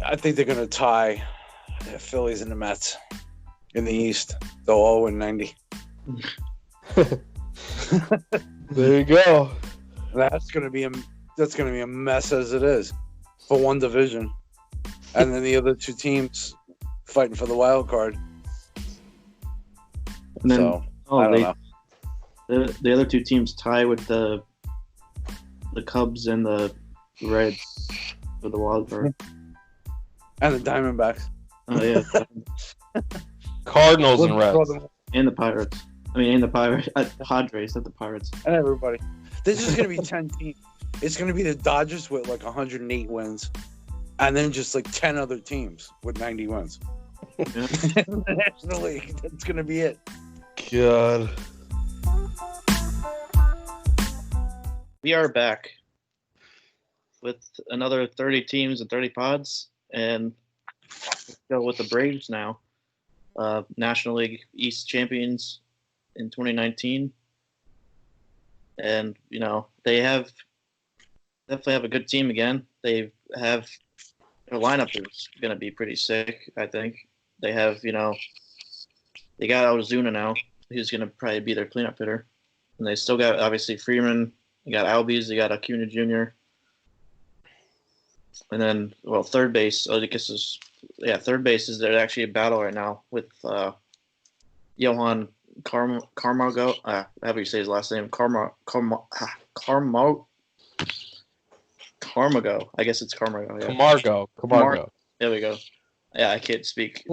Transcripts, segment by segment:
I think they're going to tie the Phillies and the Mets in the East. They'll all win 90. There you go. That's going to be a mess as it is for one division, and then the other two teams fighting for the wild card. And then, So I don't know. The other two teams tie with the Cubs and the Reds for the wild card. And the Diamondbacks. Oh yeah, Cardinals and Reds. and the Pirates. And the Pirates, Padres, not the Pirates. And everybody. This is going to be 10 teams. It's going to be the Dodgers with like 108 wins, and then just like 10 other teams with 90 wins. Yeah. In the National League. That's going to be it. God. We are back with another 30 teams and 30 pods, and let's go with the Braves now. National League East champions in 2019. And, they definitely have a good team again. They have their lineup is going to be pretty sick, I think. They have, they got Ozuna now, who's going to probably be their cleanup hitter. And they still got, obviously, Freeman. They got Albies. They got Acuna Jr. And then, third base, third base is there's actually a battle right now with Johan Camargo. However you say his last name, Camargo. I guess it's Camargo. Yeah. Camargo. There we go. Yeah, I can't speak.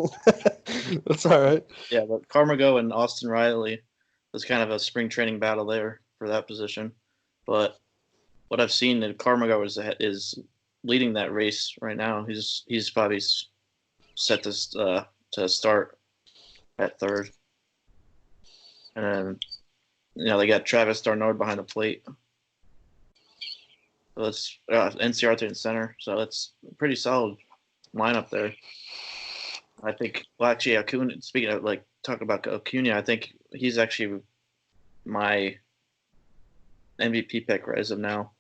That's all right. Yeah, but Camargo and Austin Riley was kind of a spring training battle there for that position. But what I've seen, that Camargo is leading that race right now. He's probably set to start at third. And then, they got Travis d'Arnaud behind the plate. So it's NCR in center. So it's a pretty solid lineup there. I think, actually, Acuna, speaking of, talk about Acuna, I think he's actually my MVP pick as of now.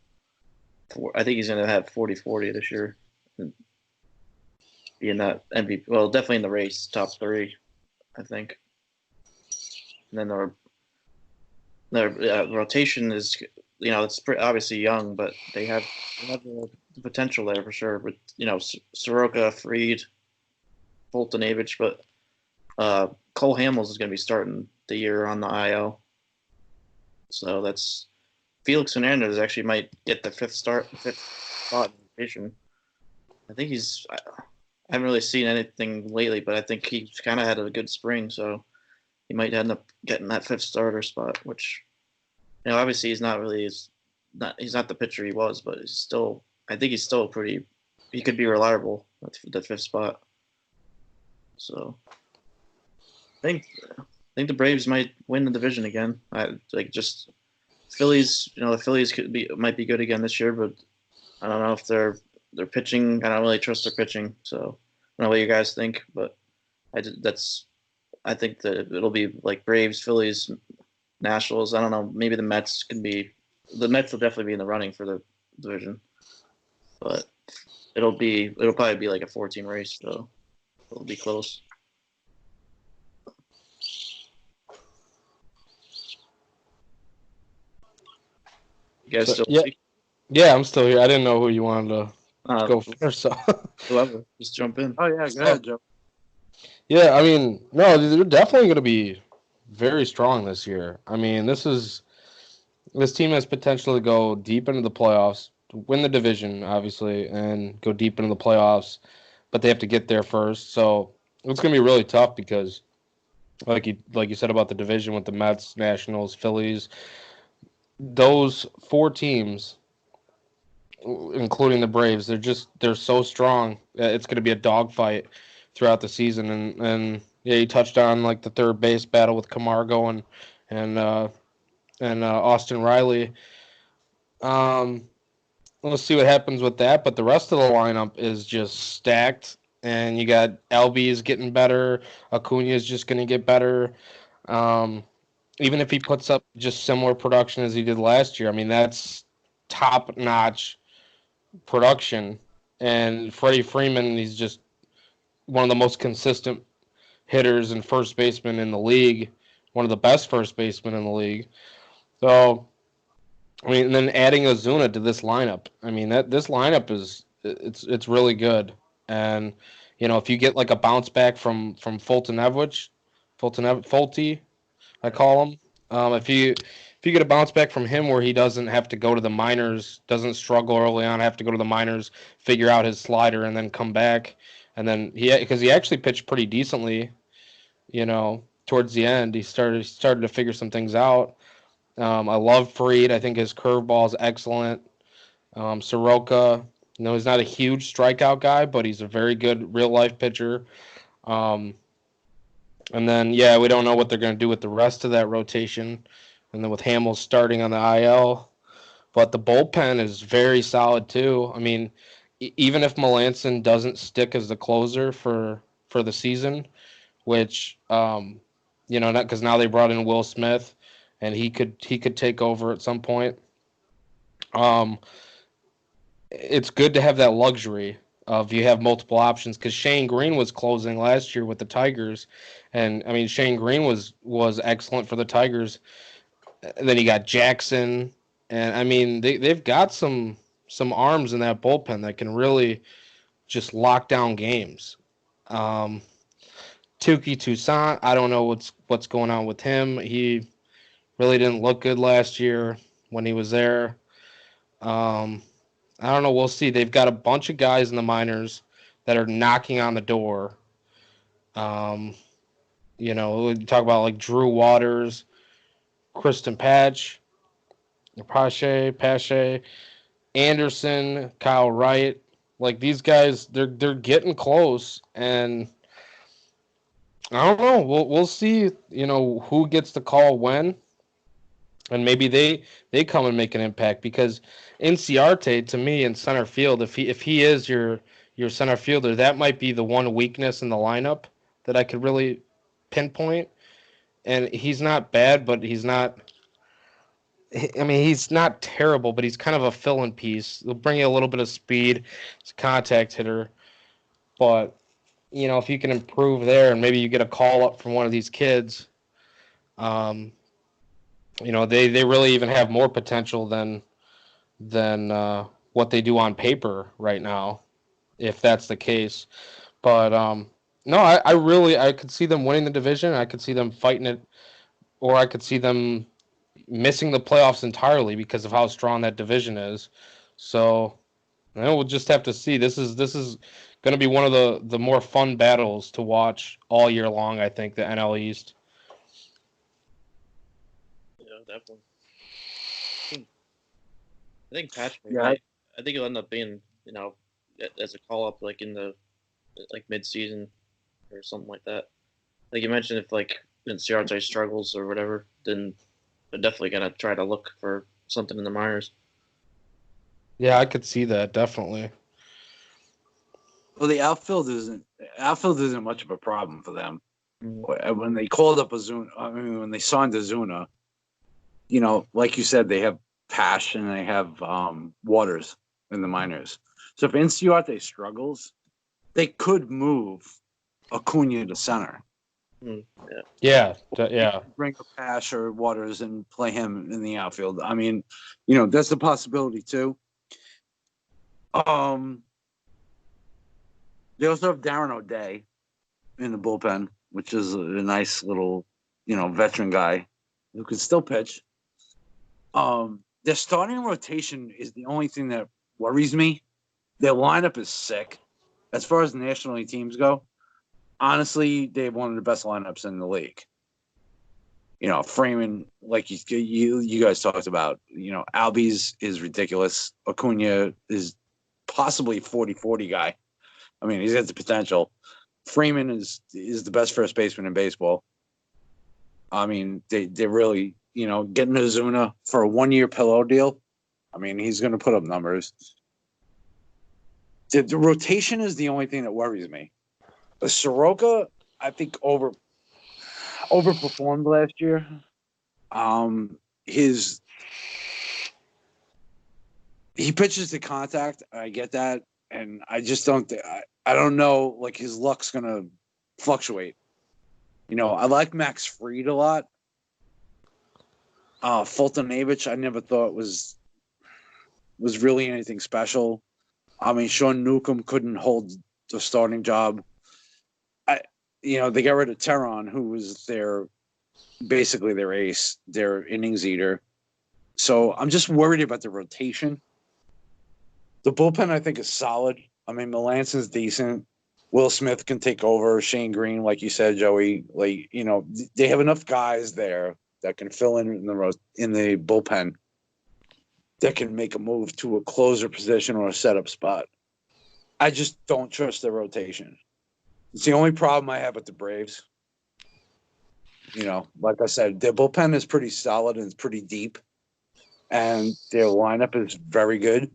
I think he's going to have 40-40 this year. Be in that MVP. Well, definitely in the race, top three, I think. And then their rotation is, it's pretty obviously young, but they have the potential there for sure. With Soroka, Fried, Fultonavich, but Cole Hamels is going to be starting the year on the IL. So that's Felix Hernandez actually might get the fifth spot in the division. I think I haven't really seen anything lately, but I think he's kind of had a good spring, so he might end up getting that fifth starter spot, which, obviously he's not the pitcher he was, but I think he's still he could be reliable at the fifth spot. So I think the Braves might win the division again. Phillies, the Phillies might be good again this year, but I don't know if their pitching. I don't really trust their pitching, so I don't know what you guys think, but I think that it'll be like Braves, Phillies, Nationals. I don't know. Maybe the Mets will definitely be in the running for the division, but it'll probably be like a 14 race, so it'll be close. You guys still? Yeah, I'm still here. I didn't know who you wanted to go first. So whoever, just jump in. Oh yeah, go ahead, Joe. Yeah, no, they're definitely going to be very strong this year. This team has potential to go deep into the playoffs, win the division, obviously, and go deep into the playoffs, but they have to get there first. So it's going to be really tough because, like you said about the division with the Mets, Nationals, Phillies, those four teams, including the Braves, they're so strong. It's going to be a dogfight throughout the season, and yeah, you touched on the third base battle with Camargo and Austin Riley. We'll see what happens with that, but the rest of the lineup is just stacked, and you got Albies getting better. Acuna is just going to get better. Even if he puts up just similar production as he did last year, that's top-notch production And Freddie Freeman, he's just one of the most consistent hitters and first baseman in the league, one of the best first basemen in the league. So, I mean, and then adding Ozuna to this lineup, I mean, that this lineup it's really good. And if you get like a bounce back from Fulte, I call him. If you get a bounce back from him where he doesn't have to go to the minors, doesn't struggle early on, have to go to the minors, figure out his slider, and then come back, and then because he actually pitched pretty decently, towards the end, he started to figure some things out. I love Fried. I think his curveball is excellent. Soroka, he's not a huge strikeout guy, but he's a very good real life pitcher. Um, and then, we don't know what they're going to do with the rest of that rotation. And then with Hamill starting on the IL. But the bullpen is very solid, too. I mean, even if Melanson doesn't stick as the closer for the season, which, not because now they brought in Will Smith, and he could take over at some point. It's good to have that luxury of you have multiple options because Shane Green was closing last year with the Tigers, and I mean Shane Green was excellent for the Tigers. And then you got Jackson, and I mean they've got some arms in that bullpen that can really just lock down games. Tuki Toussaint, I don't know what's going on with him. He really didn't look good last year when he was there. I don't know. We'll see. They've got a bunch of guys in the minors that are knocking on the door. We talk about like Drew Waters, Kristen Pache, Anderson, Kyle Wright. Like these guys, they're getting close, and I don't know. We'll see. Who gets the call when, and maybe they come and make an impact because Inciarte to me in center field, if he is your center fielder, that might be the one weakness in the lineup that I could really pinpoint. And he's not bad, but he's not. I mean, he's not terrible, but he's kind of a fill-in piece. He'll bring you a little bit of speed. He's a contact hitter, but if you can improve there, and maybe you get a call up from one of these kids, they really even have more potential than what they do on paper right now, if that's the case. But no, I could see them winning the division. I could see them fighting it, or I could see them missing the playoffs entirely because of how strong that division is. So we'll just have to see. This is going to be one of the more fun battles to watch all year long. I think the NL East. Yeah, definitely. I think Patrick. Yeah. I think he'll end up being, as a call up like in the mid-season or something like that. Like you mentioned, if like Inciarte struggles or whatever, then they're definitely gonna try to look for something in the minors. Yeah, I could see that definitely. Well, the outfield isn't much of a problem for them. When they called up when they signed Ozuna, like you said, they have Pash and they have Waters in the minors. So if Inciarte struggles, they could move Acuna to center. Yeah. Bring up Pash or Waters and play him in the outfield. I mean, that's a possibility too. They also have Darren O'Day in the bullpen, which is a nice little, veteran guy who can still pitch. Their starting rotation is the only thing that worries me. Their lineup is sick. As far as National League teams go, honestly, they have one of the best lineups in the league. Freeman, like you guys talked about, Albies is ridiculous. Acuna is possibly 40-40 guy. I mean, he's got the potential. Freeman is the best first baseman in baseball. I mean, they really, getting Ozuna for a 1-year pillow deal. I mean, he's going to put up numbers. The rotation is the only thing that worries me. Soroka, I think, overperformed last year. He pitches to contact. I get that. and I just don't. I don't know. Like his luck's gonna fluctuate. You know, I like Max Fried a lot. Fulton Avich, I never thought was really anything special. I mean, Sean Newcomb couldn't hold the starting job. They got rid of Teron, who was basically their ace, their innings eater. So I'm just worried about the rotation. The bullpen, I think, is solid. I mean, Melanson's decent. Will Smith can take over. Shane Green, like you said, Joey. Like, they have enough guys there that can fill in the bullpen that can make a move to a closer position or a setup spot. I just don't trust their rotation. It's the only problem I have with the Braves. Like I said, their bullpen is pretty solid and it's pretty deep, and their lineup is very good.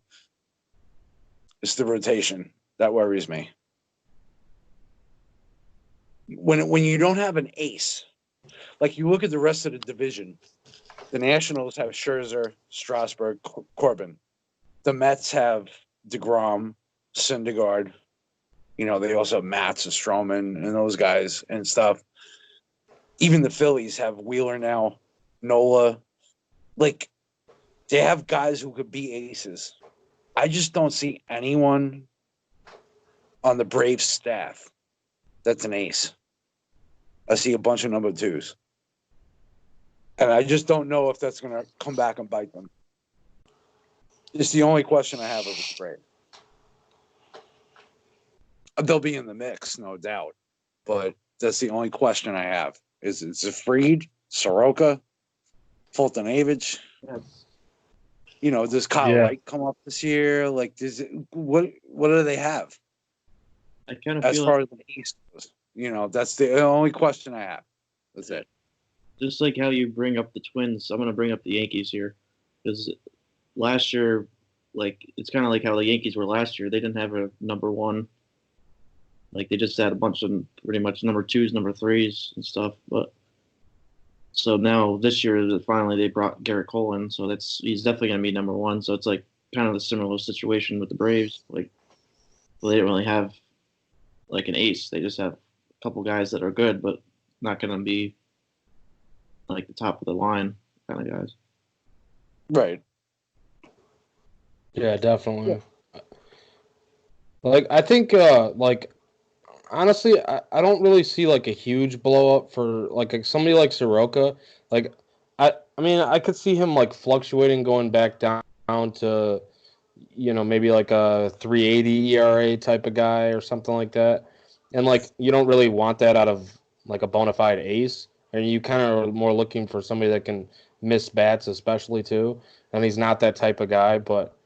It's the rotation that worries me. When you don't have an ace, like you look at the rest of the division, the Nationals have Scherzer, Strasburg, Corbin. The Mets have DeGrom, Syndergaard. They also have Matz and Stroman and those guys and stuff. Even the Phillies have Wheeler now, Nola. Like, they have guys who could be aces. I just don't see anyone on the Braves staff that's an ace. I see a bunch of number twos. And I just don't know if that's going to come back and bite them. It's the only question I have of the Braves. They'll be in the mix, no doubt. But that's the only question I have. Is it Fried, Soroka, Fulton Avich? Does Kyle Wright come up this year? Like, what do they have? I kind of as feel far as the East goes. That's the only question I have. That's it. Just like how you bring up the Twins, I'm going to bring up the Yankees here. Because last year, it's kind of like how the Yankees were last year. They didn't have a number one. They just had a bunch of pretty much number twos, number threes, and stuff. But so now this year, finally they brought Garrett Cole in, so he's definitely going to be number one. So it's kind of a similar situation with the Braves. They didn't really have an ace. They just have a couple guys that are good, but not going to be the top of the line kind of guys. Right. Yeah, definitely. Yeah. I think honestly, I don't really see a huge blow up for somebody like Soroka. I mean, I could see him fluctuating, going back down to maybe a 3.80 ERA type of guy or something like that. And you don't really want that out of a bona fide ace, and you kind of are more looking for somebody that can miss bats, especially too. And he's not that type of guy, but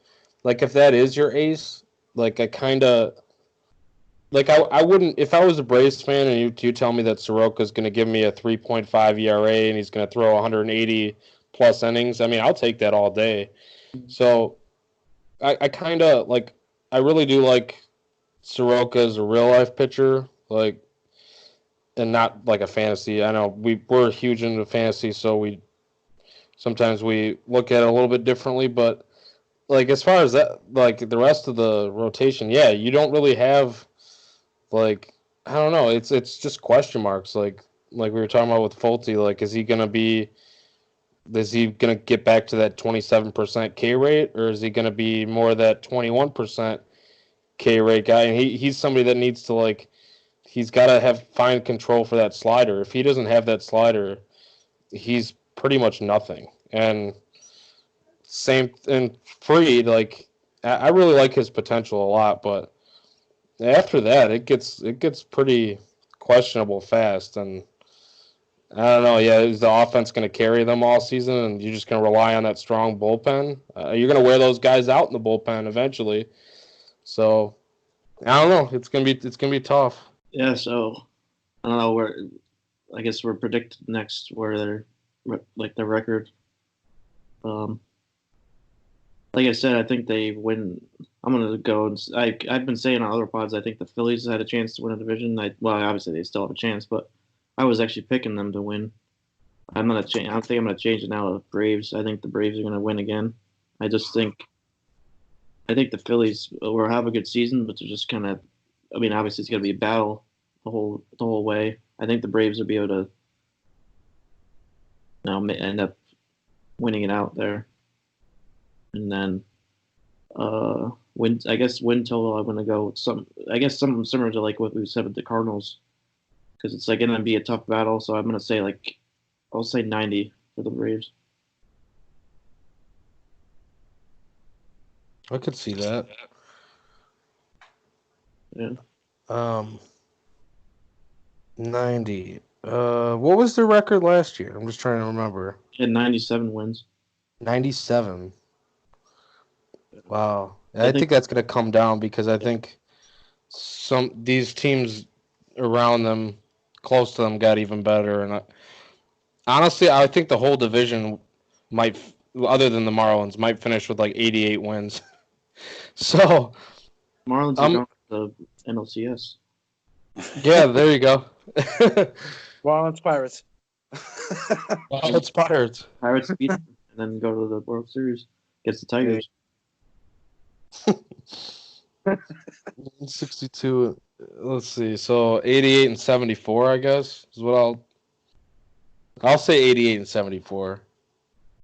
if that is your ace, I kind of. I wouldn't, if I was a Braves fan and you tell me that Soroka's going to give me a 3.5 ERA and he's going to throw 180 plus innings, I mean, I'll take that all day. So I kind of I really do like Soroka as a real life pitcher, and not a fantasy. I know we're huge into fantasy, so sometimes we look at it a little bit differently, but as far as that, the rest of the rotation, yeah, you don't really have. I don't know. It's just question marks. Like we were talking about with Fulte. Is he gonna get back to that 27% K rate, or is he gonna be more that 21% K rate guy? And he's somebody that needs to he's got to find control for that slider. If he doesn't have that slider, he's pretty much nothing. And Fried, I really like his potential a lot, but after that, it gets pretty questionable fast, and I don't know. Yeah, is the offense going to carry them all season, and you're just going to rely on that strong bullpen? You're going to wear those guys out in the bullpen eventually. So I don't know. It's gonna be tough. Yeah. So I don't know where. I guess we're predicted next where their record. Like I said, I think they win. I'm gonna go. I've been saying on other pods. I think the Phillies had a chance to win a division. Obviously they still have a chance, but I was actually picking them to win. I'm gonna change. I think I'm gonna change it now to Braves. I think the Braves are gonna win again. I just think I think the Phillies will have a good season, but they're just kind of. I mean, obviously it's going to be a battle the whole way. I think the Braves will be able to, end up winning it out there, and then win. I guess win total. I'm going to go with something similar to like what we said with the Cardinals, because it's like going to be a tough battle. So I'm going to say I'll say 90 for the Braves. I could see that. Yeah. 90. What was their record last year? I'm just trying to remember. Had 97 wins. 97. Wow. I think that's going to come down because I think these teams around them, close to them, got even better. And honestly, I think the whole division might, other than the Marlins, might finish with like 88 wins. So Marlins are going to the NLCS. Yeah, there you go. Well, it's Pirates. It's Pirates. Pirates beat them and then go to the World Series against the Tigers. 62. Let's see. So 88 and 74, I guess, is what I'll say 88 and 74.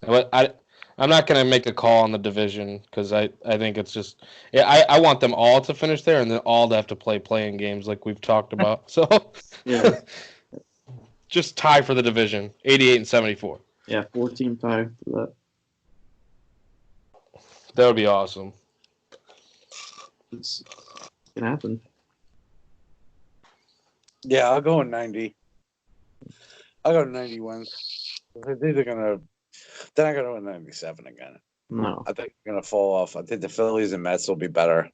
But I'm not going to make a call on the division because I think it's just I want them all to finish there and then all to have to play playing games like we've talked about. So Yeah. just tie for the division, 88 and 74. Yeah, 4-team tie for that. That would be awesome. It's gonna happen. Yeah, I'll go with 90. I'll go to 90 wins. I think they're not gonna win 97 again. No. I think they're gonna fall off. I think the Phillies and Mets will be better.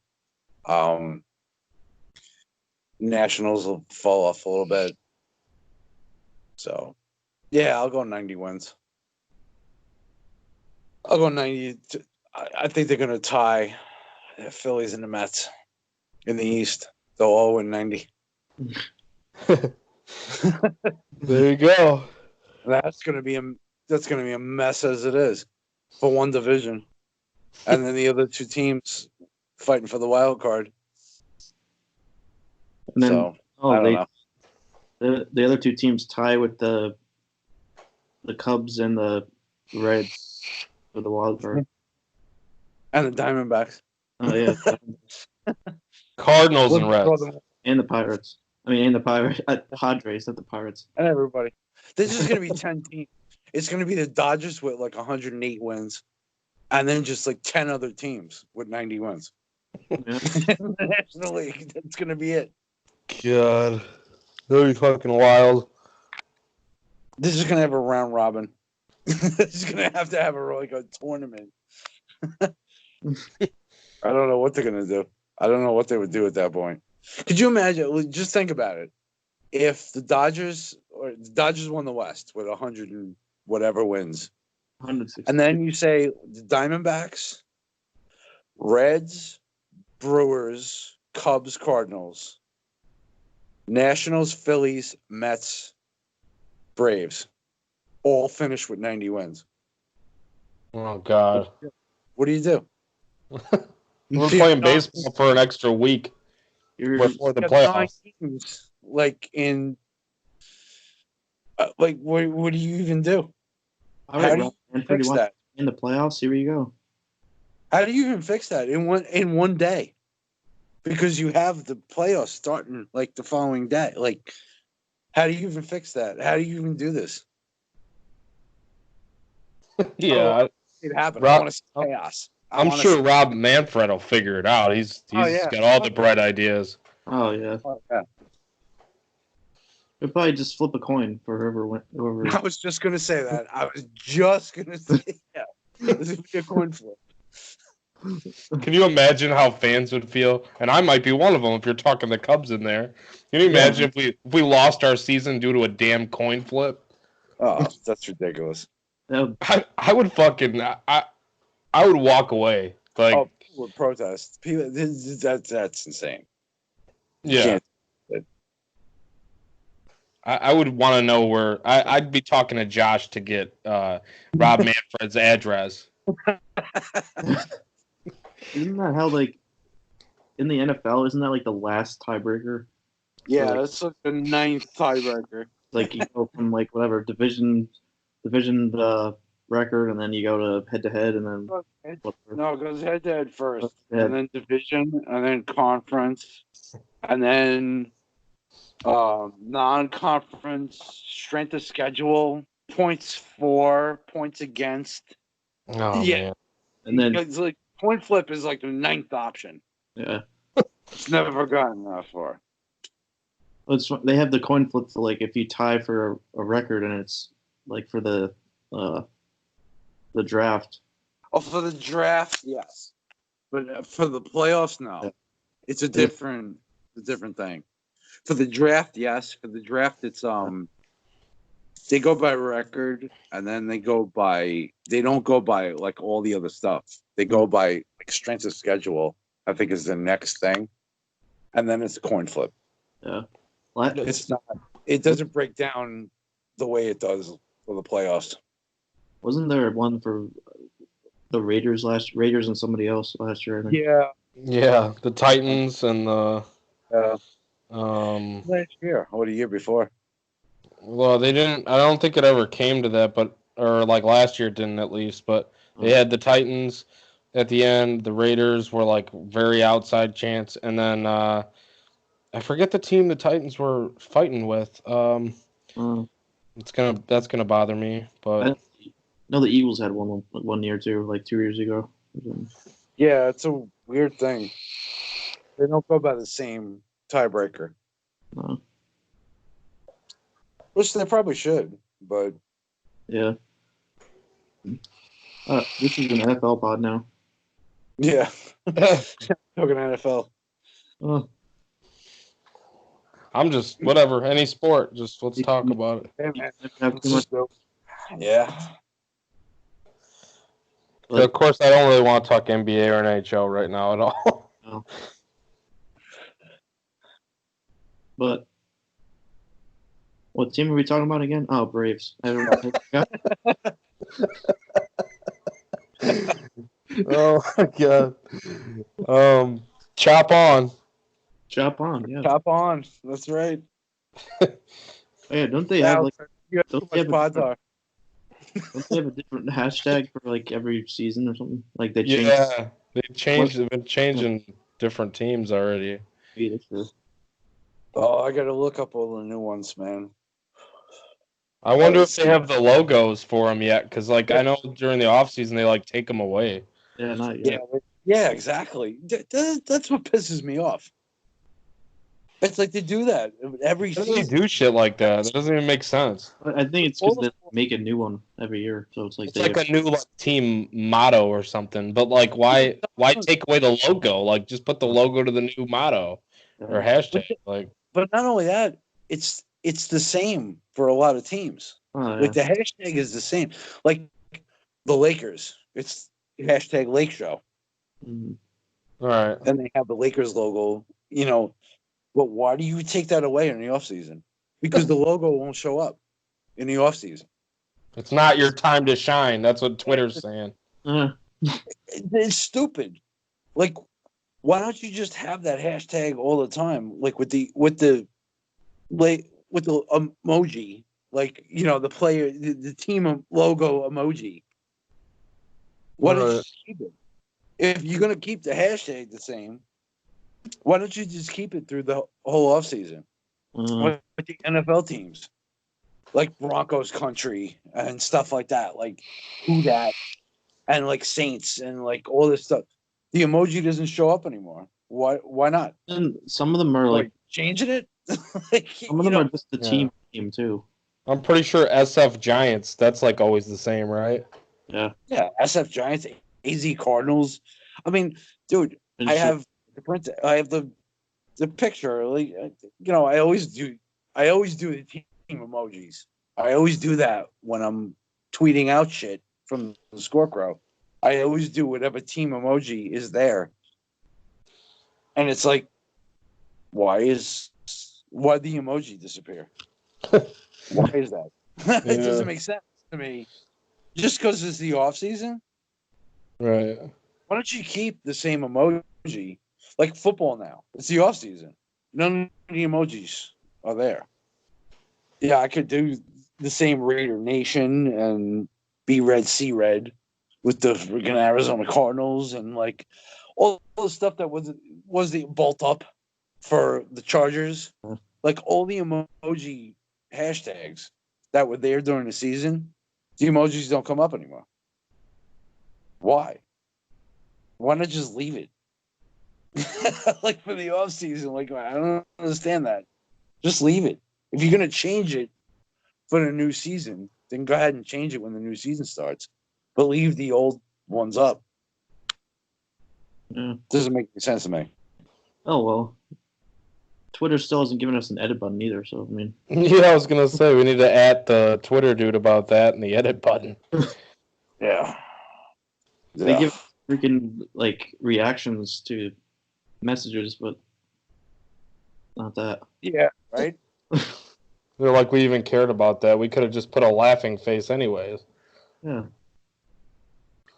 Nationals will fall off a little bit. So, yeah, I'll go 90 wins. I'll go 90. I think they're gonna tie the Phillies and the Mets in the East. They'll all win 90. There you go. That's gonna be a mess as it is for one division, and then the other two teams fighting for the wild card. And then So I don't know. the other two teams tie with the Cubs and the Reds for the wild card. And the Diamondbacks. Oh yeah, Cardinals and Reds. and the Pirates. I mean, and the Pirates, Padres, not the Pirates. And everybody. This is going to be 10 teams. It's going to be the Dodgers with like 108 wins, and then just like 10 other teams with 90 wins. Yeah. In the National League, that's going to be it. God. That'll be fucking wild. This is going to have a round robin. This is going to have a tournament. I don't know what they're going to do. I don't know what they would do at that point. Could you imagine? Just think about it. If the Dodgers won the West with 100 and whatever wins, 160. and then you say the Diamondbacks, Reds, Brewers, Cubs, Cardinals, Nationals, Phillies, Mets, Braves, all finish with 90 wins. Oh, God. What do you do? We're playing baseball for an extra week before the playoffs. Teams, like in, what do you even do? All How right, do well, you and pretty fix much that? in the playoffs. Here we go. How do you even fix that in one day? Because you have the playoffs starting like the following day. Like, how do you even fix that? How do you even do this? Yeah. It happened. Rob- I want to see chaos. I'm sure Rob Manfred will figure it out. He's yeah. got all the bright ideas. Oh yeah, Yeah. we'll probably just flip a coin for whoever. I was just gonna say that. I was just gonna say that. This would be a coin flip. Can you imagine how fans would feel? And I might be one of them if you're talking the Cubs in there. Can you imagine if we lost our season due to a damn coin flip? Oh, that's ridiculous. I would fucking I would walk away. Like, People would protest. People, that's insane. yeah. I would want to know where I'd be talking to Josh to get Rob Manfred's address. Isn't that how like in the NFL? Isn't that like the last tiebreaker? Yeah, like- that's like the ninth tiebreaker. Like you go from like whatever division record, and then you go to head, and then whatever. No, it goes head to head first, Head. and then division, and then conference, and then non-conference, strength of schedule, points for, points against. Oh Yeah. man. And then It's like point flip is like the ninth option. yeah, It's never gotten that far. they have the coin flip for like if you tie for a record, and it's like for the draft. Oh, for the draft, yes, but for the playoffs, no. Yeah. It's a different thing. For the draft, yes. For the draft, it's they go by record, and then they don't go by like all the other stuff. They go by like strength of schedule, I think is the next thing. And then it's a coin flip. Yeah. It's not, it doesn't break down the way it does for the playoffs. Wasn't there one for the Raiders and somebody else last year? I think. Yeah. Yeah, the Titans and the Last year or the year before. well, they didn't. I don't think it ever came to that, or like last year it didn't at least. But they had the Titans at the end. The Raiders were like very outside chance, and then I forget the team the Titans were fighting with. That's gonna bother me, but No, the Eagles had one year too, like 2 years ago. Yeah, it's a weird thing. They don't go by the same tiebreaker. No. Which they probably should, but Yeah. This is an NFL pod now. yeah. Talking NFL. Oh, I'm just whatever. Any sport, just let's talk about it. Hey, man. have too much. Yeah. But- Of course, I don't really want to talk NBA or NHL right now at all. No. But what team are we talking about again? Oh, Braves. I don't know. Oh my god. Chop on. Chop on, yeah. Top on. That's right. Yeah, don't they have like You got don't too they much have pods a, are. don't they have a different hashtag for like every season or something? Like they changed. Yeah, they've been changing different teams already. Yeah, that's true. Oh, I gotta look up all the new ones, man. I wonder if they have the logos for them yet, because like I know during the off season they like take them away. Yeah, not Yeah, yet. yeah, exactly. That's what pisses me off. It's like they do that every How do they season. do shit like that? That doesn't even make sense. I think it's because they make a new one every year, so it's like It's like a new like team motto or something. But like, why take away the logo? Like, just put the logo to the new motto or hashtag. Like, But not only that, it's the same for a lot of teams. Oh, yeah. Like the hashtag is the same. Like the Lakers, it's hashtag Lake Show. Mhm. all right, And they have the Lakers logo, you know. But why do you take that away in the offseason? Because the logo won't show up in the offseason. it's not your time to shine. That's what Twitter's saying. It's stupid. Like, why don't you just have that hashtag all the time? Like with the emoji, like, you know, the player, the team logo emoji. Why don't you Right. keep it? If you're gonna keep the hashtag the same, why don't you just keep it through the whole offseason? Mhm. With the NFL teams, like Broncos country and stuff like that, like who that, and like Saints and like all this stuff. The emoji doesn't show up anymore. Why not? And some of them are like Changing it? Like, some of you them know, are just the Yeah. team too. I'm pretty sure SF Giants. That's like always the same, right? Yeah. yeah, SF Giants, AZ Cardinals. I mean, dude, And I shit. have the print. I have the picture. Like, you know, I always do the team emojis. I always do that when I'm tweeting out shit from the Scorecrow. I always do whatever team emoji is there, and it's like, why the emoji disappear? Why is that? It Yeah. doesn't make sense to me. Just because it's the off season. Right. Why don't you keep the same emoji? Like football now. It's the off season. None of the emojis are there. Yeah, I could do the same Raider Nation and be red, see red with the freaking Arizona Cardinals and like all the stuff that was the bolt up for the Chargers. Like all the emoji hashtags that were there during the season, the emojis don't come up anymore. Why? Why not just leave it? Like for the off season, like I don't understand that. Just leave it. If you're gonna change it for the new season, then go ahead and change it when the new season starts. But leave the old ones up. Yeah. Doesn't make any sense to me. Oh well. Twitter still hasn't given us an edit button either, so I mean. Yeah, I was gonna say we need to add the Twitter dude about that and the edit button. Yeah. They give freaking like reactions to messages, but not that. Yeah, right? They're like we even cared about that. We could have just put a laughing face anyways. Yeah.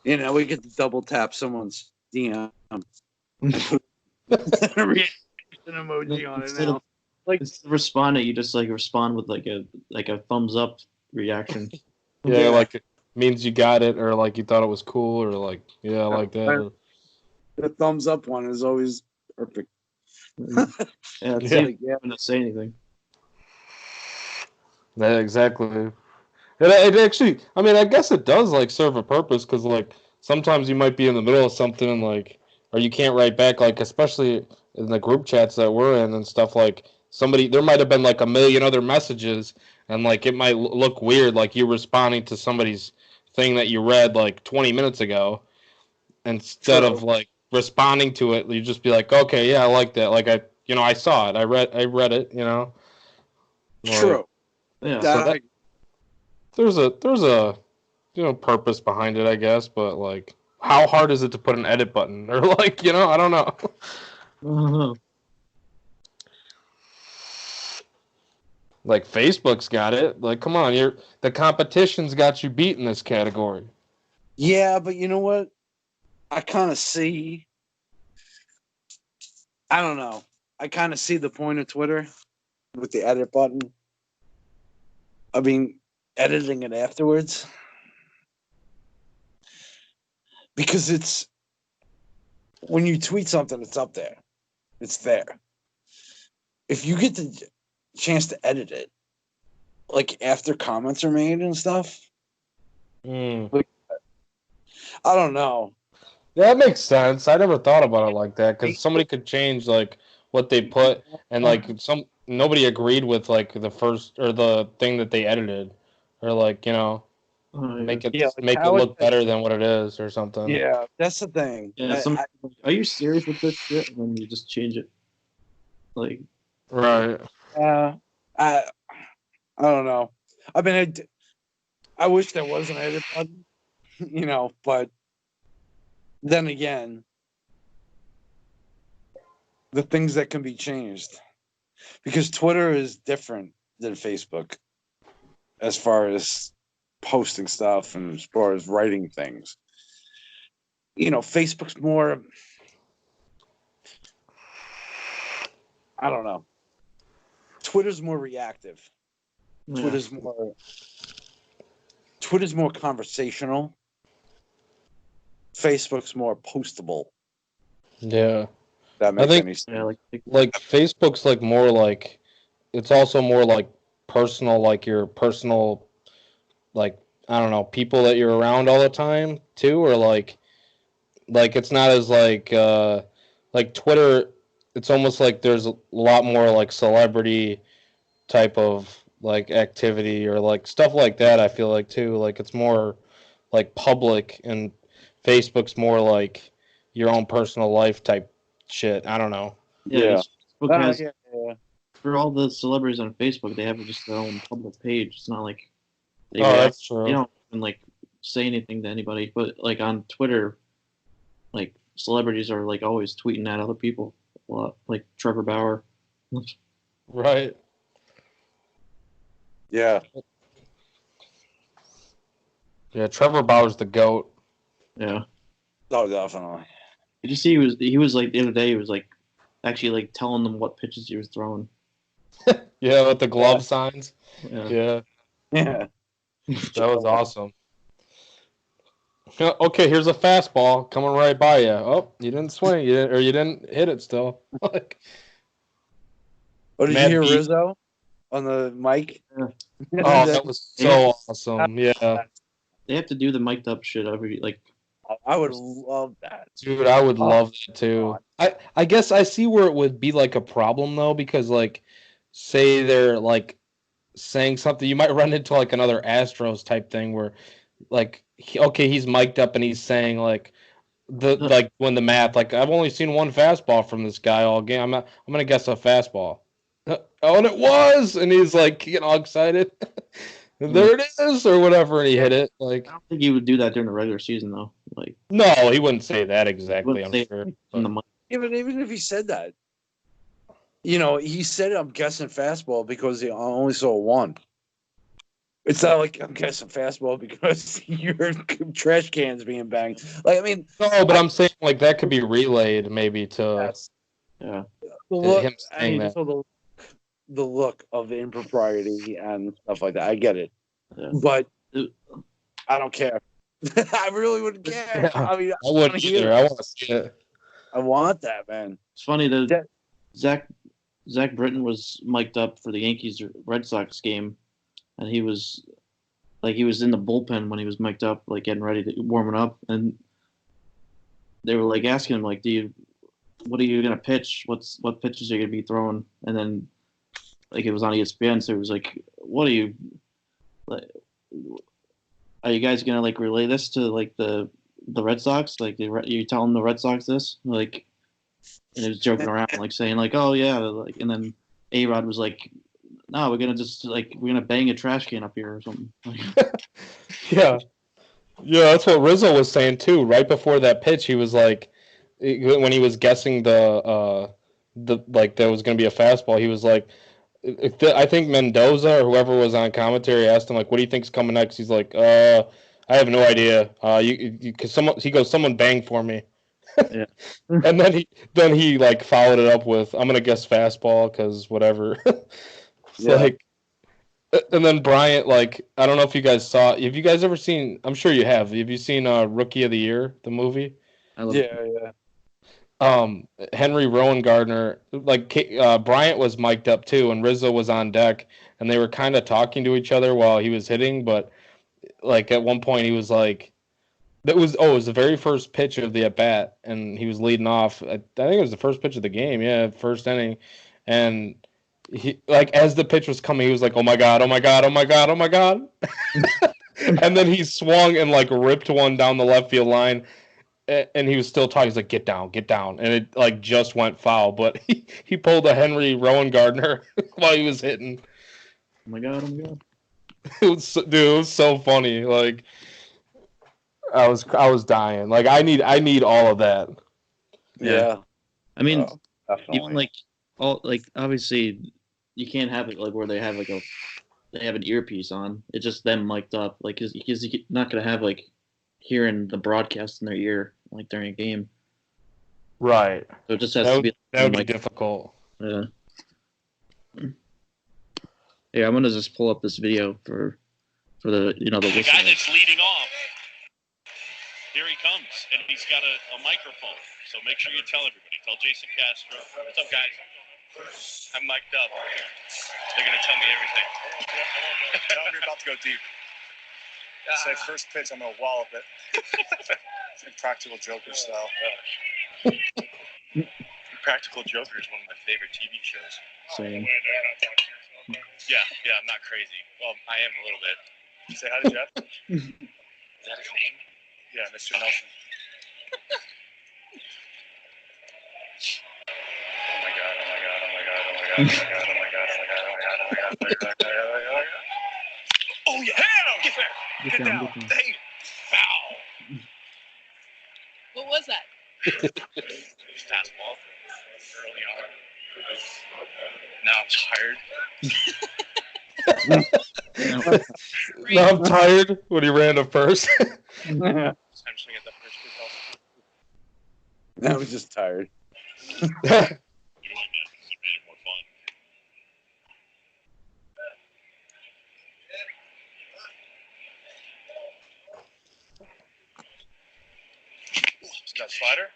You know, we get to double tap someone's DM. Reaction emoji on it Instead now. of instead of responding, you just like respond with like a thumbs up reaction. Yeah, Yeah. like it means you got it, or like you thought it was cool, or like like that. The thumbs up one is always perfect. Yeah, it's Yeah. like you having to say anything. Yeah, exactly. It actually, I mean, I guess it does like serve a purpose because like sometimes you might be in the middle of something and like, or you can't write back, like especially in the group chats that we're in and stuff. Like there might have been like a million other messages, and like it might look weird, like you responding to somebody's thing that you read like 20 minutes ago, instead of True. like responding to it, you just be like, okay, yeah, I like that. Like I saw it, I read it, Like, True. Yeah. That, there's a purpose behind it, I guess, but like how hard is it to put an edit button or like, I don't know. Like Facebook's got it. Like come on, the competition's got you beat in this category. yeah, but you know what? I kind of see. I don't know. I kind of see the point of Twitter with the edit button. I mean, editing it afterwards. Because it's when you tweet something, it's up there. It's there. If you get the chance to edit it, like after comments are made and stuff, I don't know. That makes sense. I never thought about it like that because somebody could change like what they put and like nobody agreed with like the first or the thing that they edited or like make it look better than what it is or something. Yeah, that's the thing. Yeah, are you serious with this shit? And then you just change it. Like, right. I don't know. I mean, I wish there was an edit button, but then again, the things that can be changed, because Twitter is different than Facebook as far as posting stuff and as far as writing things. Facebook's more, I don't know. Twitter's more reactive. yeah. Twitter's more conversational. Facebook's more postable. Yeah. That makes any sense. Yeah, like Facebook's like more like it's also more like personal, like your personal, like I don't know, people that you're around all the time too, or like it's not as like Twitter. It's almost like there's a lot more like celebrity type of like activity or like stuff like that. I feel like too, like it's more like public, and Facebook's more like your own personal life type shit. I don't know. Yeah. Facebook has, Yeah. for all the celebrities on Facebook, they have just their own public page. It's not like That's true. They don't even like say anything to anybody. But like on Twitter, like celebrities are like always tweeting at other people a lot, like Trevor Bauer. Right. Yeah. Yeah, Trevor Bauer's the GOAT. Yeah. Oh, definitely. Did you see he was like the other day he was like actually like telling them what pitches he was throwing. Yeah, with the glove signs. Yeah, Yeah. that was awesome. Okay, here's a fastball coming right by you. Oh, you didn't swing, or you didn't hit it still. Like, Oh, did you Matt hear Beat- Rizzo on the mic? Oh, that was so awesome. Yeah, They have to do the mic'd up shit every like. I would love that. dude, I would Oh, love that too. I guess I see where it would be like a problem though, because like, say they're like saying something, you might run into like another Astros type thing where, like, okay, he's mic'd up and he's saying like like when the math, like I've only seen one fastball from this guy all game. I'm gonna guess a fastball. Oh, and it was, and he's like getting all excited. There it is, or whatever, and he hit it. Like, I don't think he would do that during the regular season though. Like, no, he wouldn't say that exactly. wouldn't I'm say sure. on the mic. Yeah, but even if he said that, he said I'm guessing fastball because he only saw one. It's not like I'm guessing fastball because your trash can's being banged. Like, I mean, No, but I'm saying like that could be relayed maybe to that's Yeah. the look. him I saying mean, that. so the look of the impropriety and stuff like that. I get it, Yeah. but I don't care. I really wouldn't care. Yeah. I mean, I wouldn't either. I want to see it. I want that, man. It's funny that That- Zach Britton was mic'd up for the Yankees Red Sox game, and he was in the bullpen when he was mic'd up, like getting ready to warming up, and they were like asking him like, what are you gonna pitch? What pitches are you gonna be throwing? And then like it was on ESPN, so it was like, what are you like? Are you guys gonna like relay this to like the Red Sox? Like you telling the Red Sox this? Like, and it was joking around, like saying like, oh yeah, like, and then A-Rod was like, no, we're gonna bang a trash can up here or something. Yeah. Yeah, that's what Rizzo was saying too. Right before that pitch, he was like, when he was guessing the like there was going to be a fastball, he was like, I think Mendoza or whoever was on commentary asked him like, "What do you think's coming next?" He's like, I have no idea. Cause someone banged for me." Yeah. And then he like followed it up with, "I'm gonna guess fastball because whatever." It's Yeah. like. And then Bryant, like, I don't know if you guys saw. Have you guys ever seen? I'm sure you have. Have you seen Rookie of the Year, the movie? I love Yeah. Henry Rowan Gardner, like Bryant was mic'd up too, and Rizzo was on deck, and they were kind of talking to each other while he was hitting. But like at one point, he was like, it was the very first pitch of the at bat, and he was leading off. I think it was the first pitch of the game, yeah, first inning, and. He like as the pitch was coming, he was like, "Oh my god! Oh my god! Oh my god! Oh my god!" And then he swung and like ripped one down the left field line, and he was still talking. He's like, "Get down, get down!" And it like just went foul, but he pulled a Henry Rowan Gardner while he was hitting. Oh my god! Oh my god! Dude, it was so funny. Like, I was dying. Like, I need all of that. Yeah. I mean, Definitely. even like all like obviously you can't have it like where they have like they have an earpiece on. It's just them mic'd up, like because you're not gonna have like hearing the broadcast in their ear like during a game. Right. So it just has That to be. would be like, difficult. yeah. Yeah, I'm gonna just pull up this video for the the The guy listeners. that's leading off, here he comes, and he's got a microphone. So make sure you tell everybody. Tell Jason Castro. What's up, guys? I'm mic'd up. They're going to tell me everything. Tell them you're about to go deep. Say first pitch, I'm going to wallop it. Practical Joker style. Practical Joker is one of my favorite TV shows. Same. Yeah, I'm not crazy. Well, I am a little bit. Say hi to Jeff. Is that his name? Yeah, Mr. Nelson. Oh my god, oh my god, oh my god, oh my god, oh my god, oh my god, oh my god, oh my god, oh my god, oh my god, oh my god. Oh, yeah. Get there. Get Get down, down. get down. Dang it. Foul. What was that? Fastball early on. Now I'm tired. No, I'm tired when he ran to first. Essentially at the first pitch also. I was just tired. Doing it. It made it more fun. Is that slider?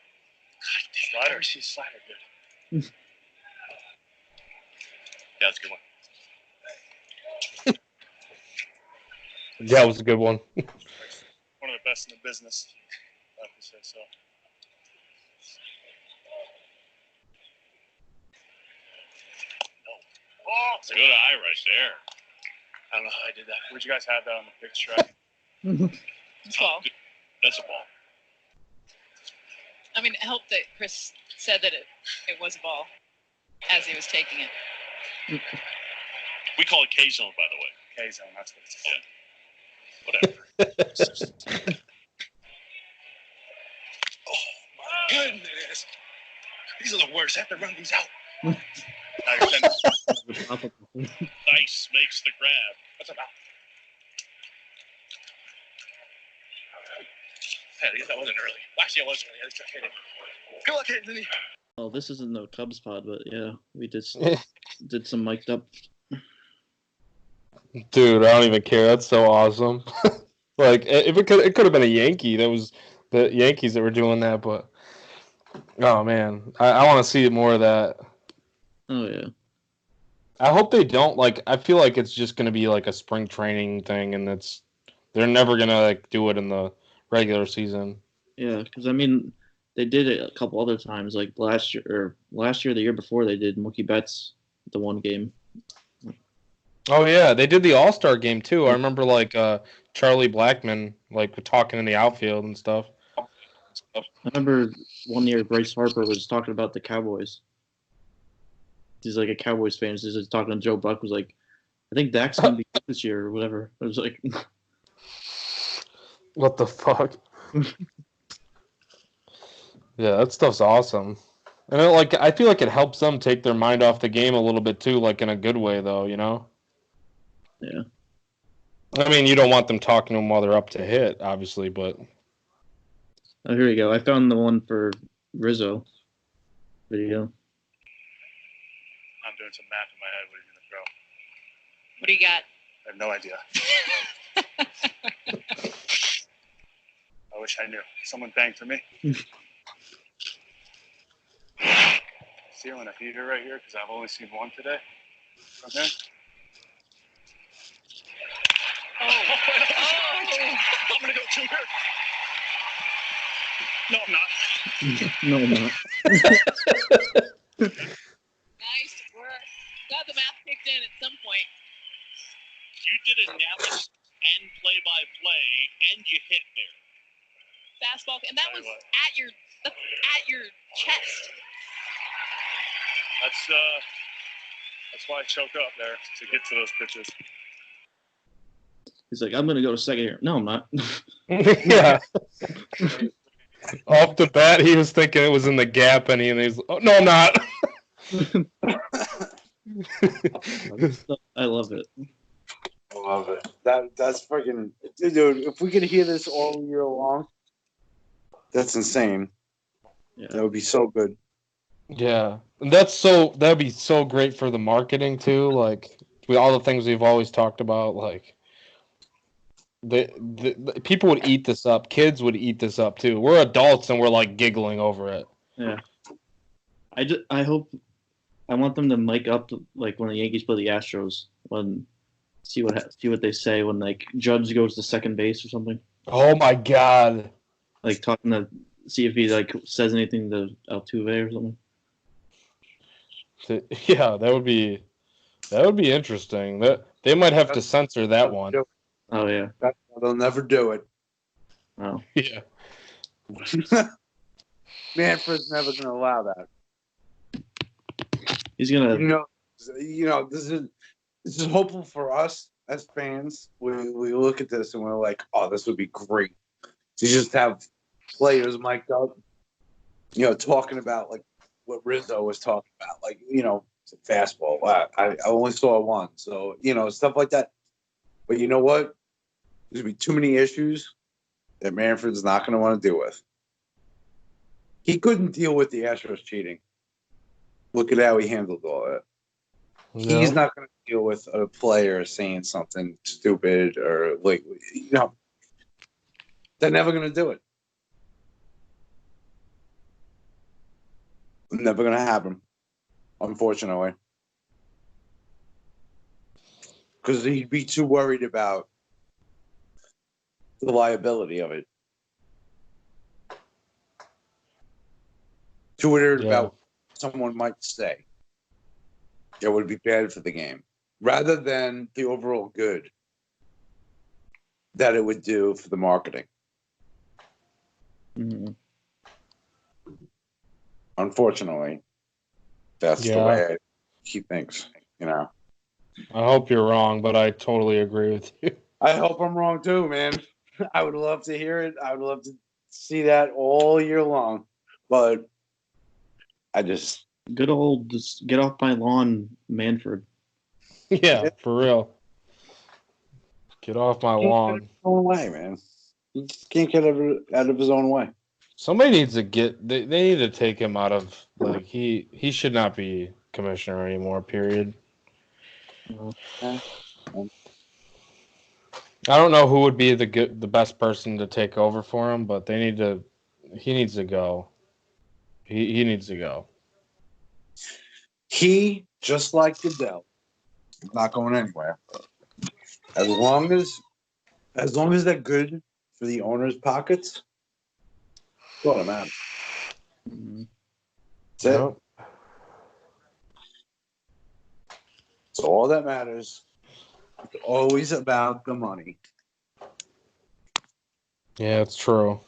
Slider. She's slider, good. Yeah, that's a good one. That was a good one. One of the best in the business. I have to say so. Oh, Good eye right there. I don't know how I did that. Where'd you guys have that on the picture track? It's ball. That's a ball. I mean, it helped that Chris said that it was a ball as he was taking it. We call it K-zone, by the way. K-zone, that's what it's called. Whatever. Oh, my goodness. These are the worst. I have to run these out. Now you're sending- Dice makes the grab. What's about? Hey, I guess that wasn't early. Actually, I was early. I just hit it. Good luck hitting me. Well, this isn't no Cubs pod, but yeah, we just did some mic'd up. Dude, I don't even care. That's so awesome. Like, if it could have been a Yankee. That was the Yankees that were doing that, but oh man, I want to see more of that. Oh yeah. I hope they don't. Like, I feel like it's just going to be like a spring training thing, and they're never going to like do it in the regular season. Yeah, because I mean, they did it a couple other times, like last year, the year before they did Mookie Betts the one game. Oh yeah, they did the All-Star game too. I remember like Charlie Blackmon like talking in the outfield and stuff. I remember one year Bryce Harper was talking about the Cowboys. He's like a Cowboys fan. So he's just talking to Joe Buck. Was like, I think Dak's gonna be good this year or whatever. I was like, What the fuck? Yeah, that stuff's awesome. And I feel like it helps them take their mind off the game a little bit too, like in a good way though, you know? yeah. I mean, you don't want them talking to them while they're up to hit, obviously, but Oh, here we go. I found the one for Rizzo video. I'm doing some math in my head. What are you going to throw? What do you got? I have no idea. I wish I knew. Someone banged for me. Ceiling a heater right here because I've only seen one today from him. Oh. I'm going to go to her. No, I'm not. No, I'm not. Nice work. Got the math kicked in at some point. You did analysis and play-by-play, and you hit there. Fastball, and that Tell was you what. at your chest. That's why I choke up there to get to those pitches. He's like, I'm gonna go to second here. No, I'm not. yeah. Off the bat, he was thinking it was in the gap, and he's, oh, no, I'm not. I love it. I love it. That's freaking dude. If we could hear this all year long, that's insane. Yeah. That would be so good. Yeah, and that'd be so great for the marketing too. Like all the things we've always talked about. Like the people would eat this up. Kids would eat this up too. We're adults and we're like giggling over it. Yeah. I want them to mic up like when the Yankees play the Astros. See what they say when like Judge goes to second base or something. Oh my god! Like talking to see if he like says anything to Altuve or something. Yeah, that would be interesting. That they might have to censor that one. Oh yeah. They'll never do it. Oh. Yeah. Manfred's never going to allow that. He's gonna. You know, this is hopeful for us as fans. We look at this and we're like, oh, this would be great to just have players mic'd up, talking about like what Rizzo was talking about, like fastball. I only saw one, so stuff like that. But you know what? There's gonna be too many issues that Manfred's not going to want to deal with. He couldn't deal with the Astros cheating. Look at how he handled all that. Yeah. He's not going to deal with a player saying something stupid or they're never going to do it. Never going to happen, unfortunately. Because he'd be too worried about the liability of it. Too worried about what someone might say. It would be bad for the game. Rather than the overall good that it would do for the marketing. Mm-hmm. Unfortunately, that's the way he thinks, I hope you're wrong, but I totally agree with you. I hope I'm wrong too, man. I would love to hear it. I would love to see that all year long. But I just... Good old, just get off my lawn, Manfred. Yeah, for real. Get off my lawn. His own way, man. He just can't get out of his own way. Somebody needs to they need to take him out of, like, he should not be commissioner anymore, period. Yeah. I don't know who would be the best person to take over for him, but he needs to go. He needs to go. He, just like Goodell, not going anywhere. As long as they're good for the owner's pockets, that's all that matters. That's it. So all that matters. It's always about the money. Yeah, it's true.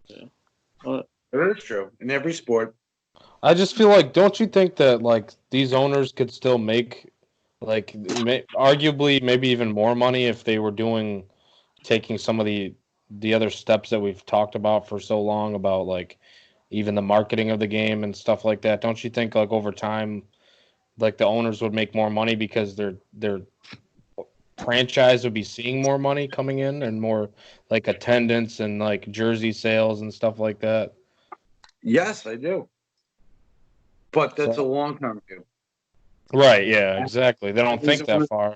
Yeah. Well, It is true in every sport. I just feel like, don't you think that, like, these owners could still make, like, arguably maybe even more money if they were taking some of the other steps that we've talked about for so long about, like, even the marketing of the game and stuff like that? Don't you think, like, over time, like, the owners would make more money because their franchise would be seeing more money coming in and more, like, attendance and, like, jersey sales and stuff like that? Yes, I do. But that's a long-term view. Right, yeah, exactly. They don't think that far.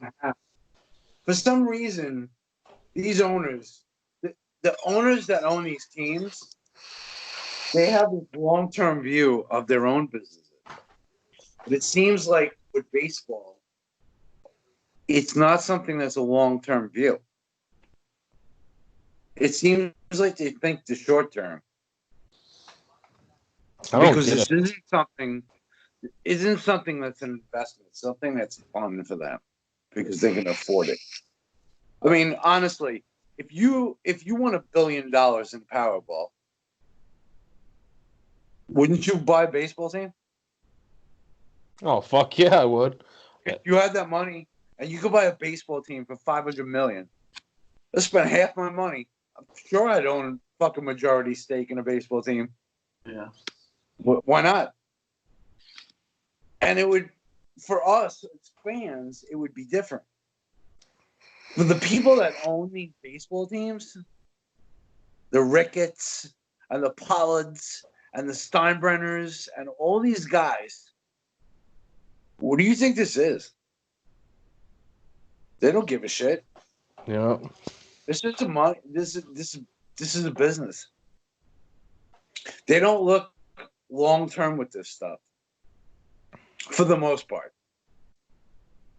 For some reason, these owners, the owners that own these teams, they have a long-term view of their own businesses. But it seems like with baseball, it's not something that's a long-term view. It seems like they think the short term. Because this isn't something that's an investment. It's something that's fun for them because they can afford it. I mean, honestly, if you won $1 billion in Powerball, wouldn't you buy a baseball team? Oh, fuck yeah, I would. If you had that money and you could buy a baseball team for $500 million, let's spend half my money. I'm sure I'd own a fucking majority stake in a baseball team. Yeah. Why not? And it would, for us as fans, it would be different. For the people that own these baseball teams, the Ricketts and the Pollards and the Steinbrenners and all these guys, what do you think this is? They don't give a shit. Yeah. This is a money. This is a business. They don't look long term with this stuff, for the most part.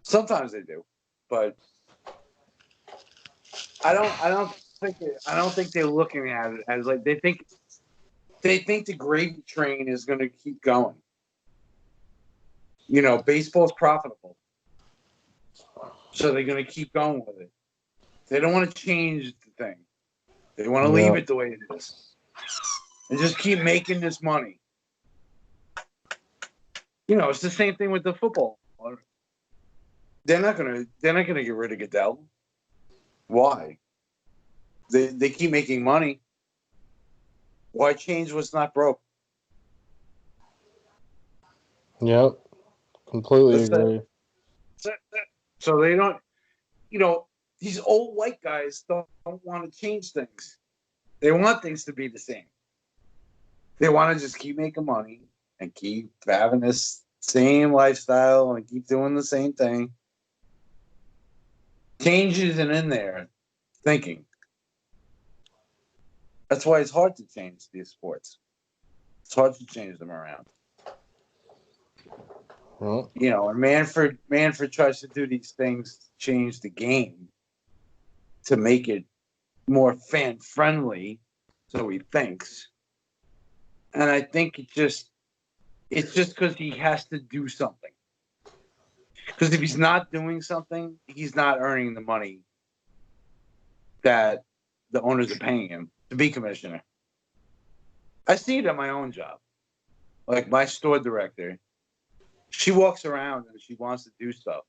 Sometimes they do, but I don't think they're looking at it as like they think the gravy train is going to keep going. You know, baseball's profitable, so they're going to keep going with it. They don't want to change the thing. They want to leave it the way it is and just keep making this money. You know, it's the same thing with the football. They're not gonna get rid of Goodell. Why? They keep making money. Why change what's not broke? Yep. Completely agree. So they don't, you know, these old white guys don't want to change things. They want things to be the same. They want to just keep making money and keep having this same lifestyle and keep doing the same thing. Change isn't in their thinking. That's why it's hard to change these sports. It's hard to change them around. Well, You know, and Manfred tries to do these things to change the game to make it more fan friendly, so he thinks. And I think it's just because he has to do something. Because if he's not doing something, he's not earning the money that the owners are paying him to be commissioner. I see it at my own job. Like my store director, she walks around and she wants to do stuff.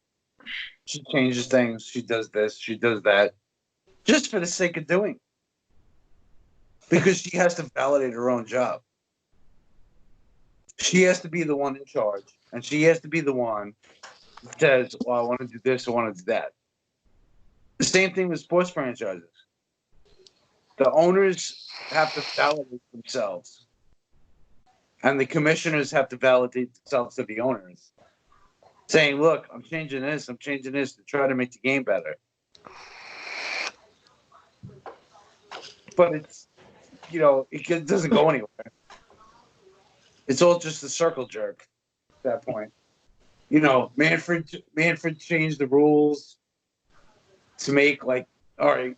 She changes things. She does this. She does that. Just for the sake of doing. Because she has to validate her own job. She has to be the one in charge. And she has to be the one that says, well, I want to do this. I want to do that. The same thing with sports franchises. The owners have to validate themselves. And the commissioners have to validate themselves to the owners. Saying, look, I'm changing this to try to make the game better. But it's, you know, it doesn't go anywhere. It's all just a circle jerk at that point. You know, Manfred changed the rules to make like, all right,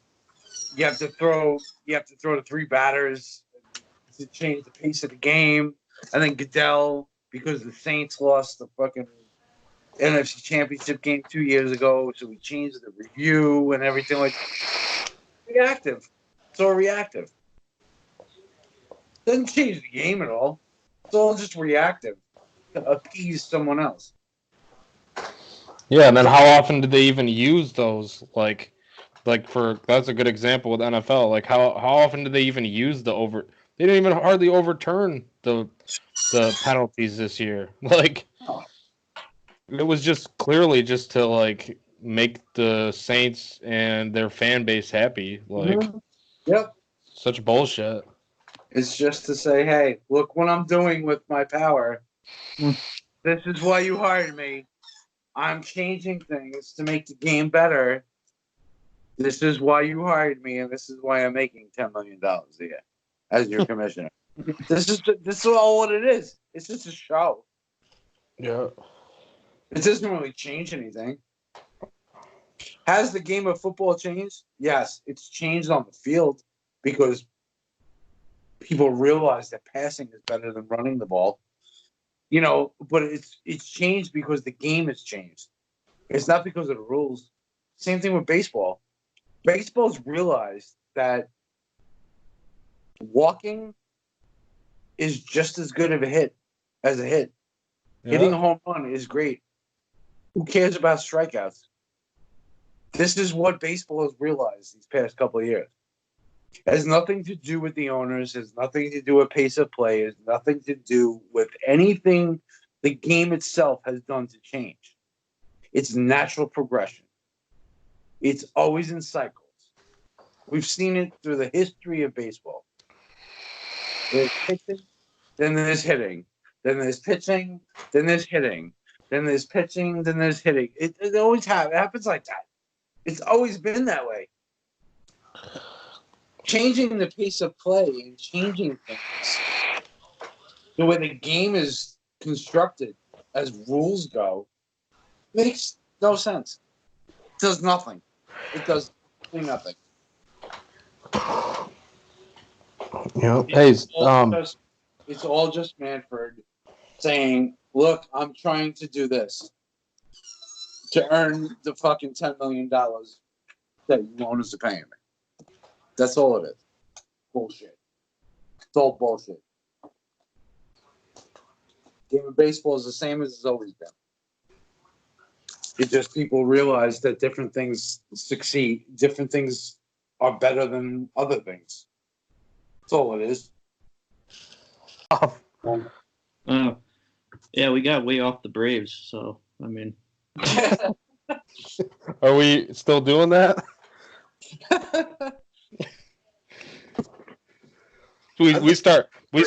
you have to throw the 3 batters to change the pace of the game. And then Goodell, because the Saints lost the fucking NFC Championship game 2 years ago, so we changed the review and everything like that. Reactive. It's all reactive. Doesn't change the game at all. It's all just reactive to appease someone else. yeah, and then how often do they even use those? Like for that's a good example with NFL. Like how often do they even use the over? They didn't even hardly overturn the penalties this year. Like it was just clearly just to like make the Saints and their fan base happy. Like Yep. such bullshit. It's just to say, hey, look what I'm doing with my power. This is why you hired me. I'm changing things to make the game better. This is why you hired me, and this is why I'm making $10 million a year as your commissioner. This is all what it is. It's just a show. Yeah. It doesn't really change anything. Has the game of football changed? Yes, it's changed on the field because people realize that passing is better than running the ball. You know, but it's changed because the game has changed. It's not because of the rules. Same thing with baseball. Baseball's realized that walking is just as good of a hit as a hit. Yeah. Hitting a home run is great. Who cares about strikeouts? This is what baseball has realized these past couple of years. It has nothing to do with the owners. It has nothing to do with pace of play. It has nothing to do with anything the game itself has done to change. It's natural progression. It's always in cycles. We've seen it through the history of baseball. There's pitching, then there's hitting. Then there's pitching, then there's hitting. Then there's pitching, then there's hitting. It always happens like that. It's always been that way. Changing the pace of play and changing things, the way the game is constructed as rules go, makes no sense. It does nothing. It does nothing. Yeah. Hey, It's all just Manfred saying, look, I'm trying to do this to earn the fucking $10 million that you owners are paying me. That's all it is. Bullshit. It's all bullshit. Game of baseball is the same as it's always been. It's just people realize that different things succeed. Different things are better than other things. That's all it is. Yeah, we got way off the Braves, so I mean, are we still doing that? we start we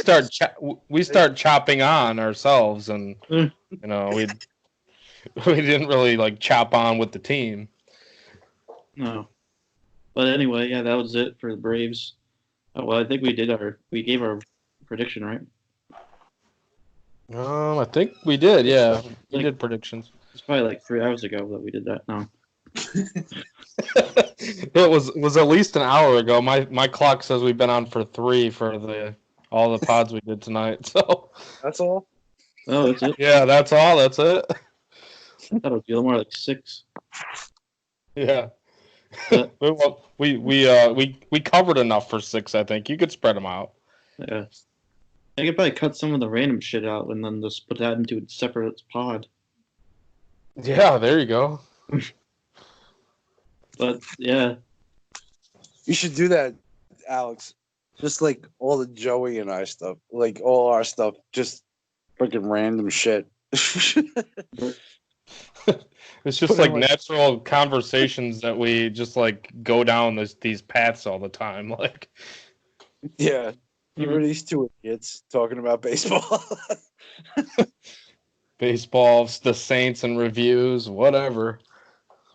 start chopping on ourselves, and Mm. you know we didn't really like chop on with the team. No. But anyway, yeah, that was it for the Braves. Oh, well, I think we gave our prediction, right? I think we did. Yeah, we did predictions. It's probably like 3 hours ago that we did that. No. It was at least an hour ago. My clock says we've been on for 3 for all the pods we did tonight. So That's all. Oh, that's it. yeah, that's all. That's it. I thought it would be more like 6. Yeah. But- Well, we covered enough for 6. I think you could spread them out. Yeah. I could probably cut some of the random shit out and then just put that into a separate pod. Yeah, there you go. But yeah, You should do that, Alex. Just like all the Joey and I stuff, like all our stuff, just freaking random shit. It's just like natural conversations that we just like go down these paths all the time. Like, Yeah. You were these two idiots talking about baseball. baseball, the Saints and reviews, whatever.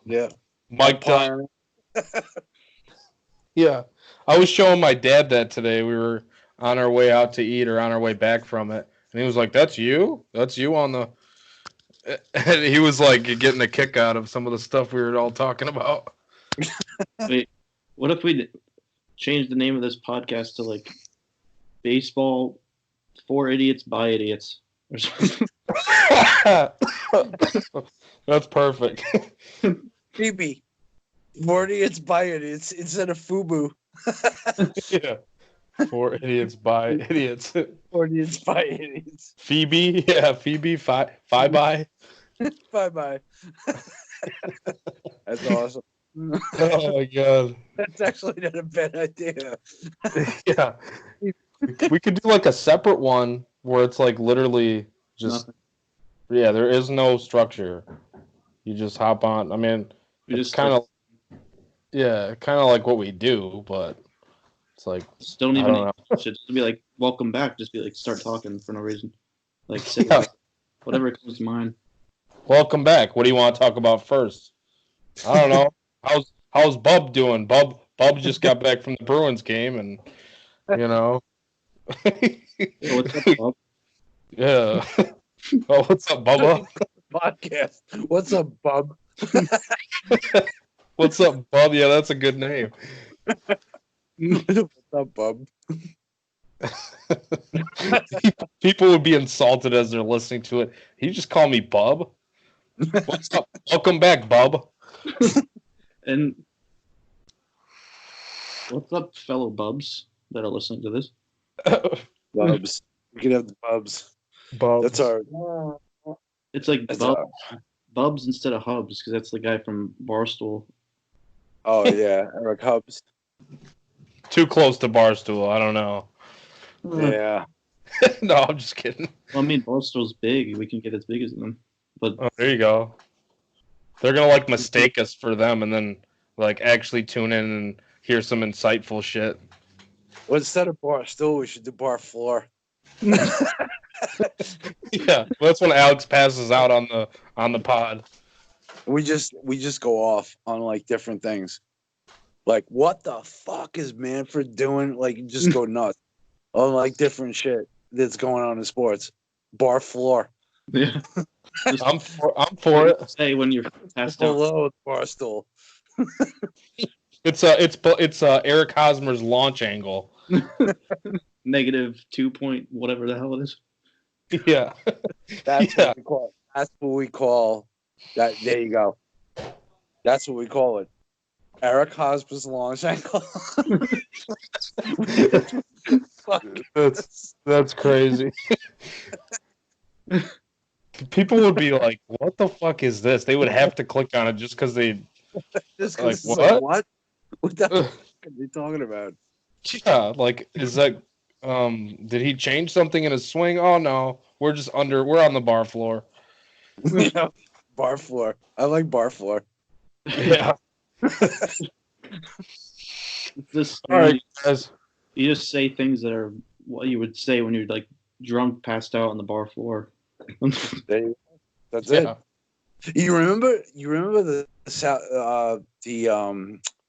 Yeah. Mike Dunn. Yeah. I was showing my dad that today. We were on our way out to eat or on our way back from it. And he was like, "That's you? That's you on the..." And he was like getting a kick out of some of the stuff we were all talking about. wait, what if we change the name of this podcast to like Baseball for Idiots by Idiots or something? That's perfect. Phoebe. 40, it's by it. It's instead of FUBU. Yeah. For idiots by idiots. 40, it's by idiots. Phoebe, yeah, Phoebe, bye bye. Bye. That's awesome. Oh my god. That's actually not a bad idea. Yeah. We could do like a separate one where it's like literally just Nothing. yeah, there is no structure. You just hop on. I mean, We it's just kind of like what we do, but it's like don't I even don't know. should just be like welcome back. Just be like start talking for no reason. Like say Yeah. whatever comes to mind. Welcome back. What do you want to talk about first? I don't know. How's Bub doing? Bub just got back from the Bruins game, and you know. Yeah, what's up, Bob? Yeah. Oh, what's up, Bubba? Podcast. What's up, bub? What's up, Bub? Yeah, that's a good name. What's up, bub? People would be insulted as they're listening to it. You just call me Bub? What's up? Welcome back, Bub. And what's up, fellow bubs that are listening to this? Bubs. We could have the bubs. Bub. That's our. It's like That's Bubs instead of Hubs because that's the guy from Barstool. Oh yeah, Eric Hubs. Too close to Barstool. I don't know. Yeah. No, I'm just kidding. Well, I mean, Barstool's big. We can get as big as them. But Oh, there you go. They're gonna like mistake us for them, and then like actually tune in and hear some insightful shit. Well, instead of bar stool, we should do bar floor. Yeah, that's when Alex passes out on the pod. We just go off on like different things. Like, what the fuck is Manfred doing? Like, just go nuts on like different shit that's going on in sports. Bar floor. yeah, I'm for it. say when you're passed out. Below bar stool. It's Eric Hosmer's launch angle. Negative 2 point whatever the hell it is. Yeah. That's Yeah. what we call it. That's what we call that. There you go. That's what we call it. Eric Hosmer's launch angle. Fuck. That's crazy. People would be like, "What the fuck is this?" They would have to click on it just because they. Just 'cause Like, it's like, what? what? What the fuck are they talking about? Yeah, like is that? Did he change something in his swing? Oh no, we're on the bar floor. Yeah. Bar floor. I like bar floor. Yeah. This All right, guys. you just say things that are what you would say when you're like drunk, passed out on the bar floor. That's Yeah. it. You remember the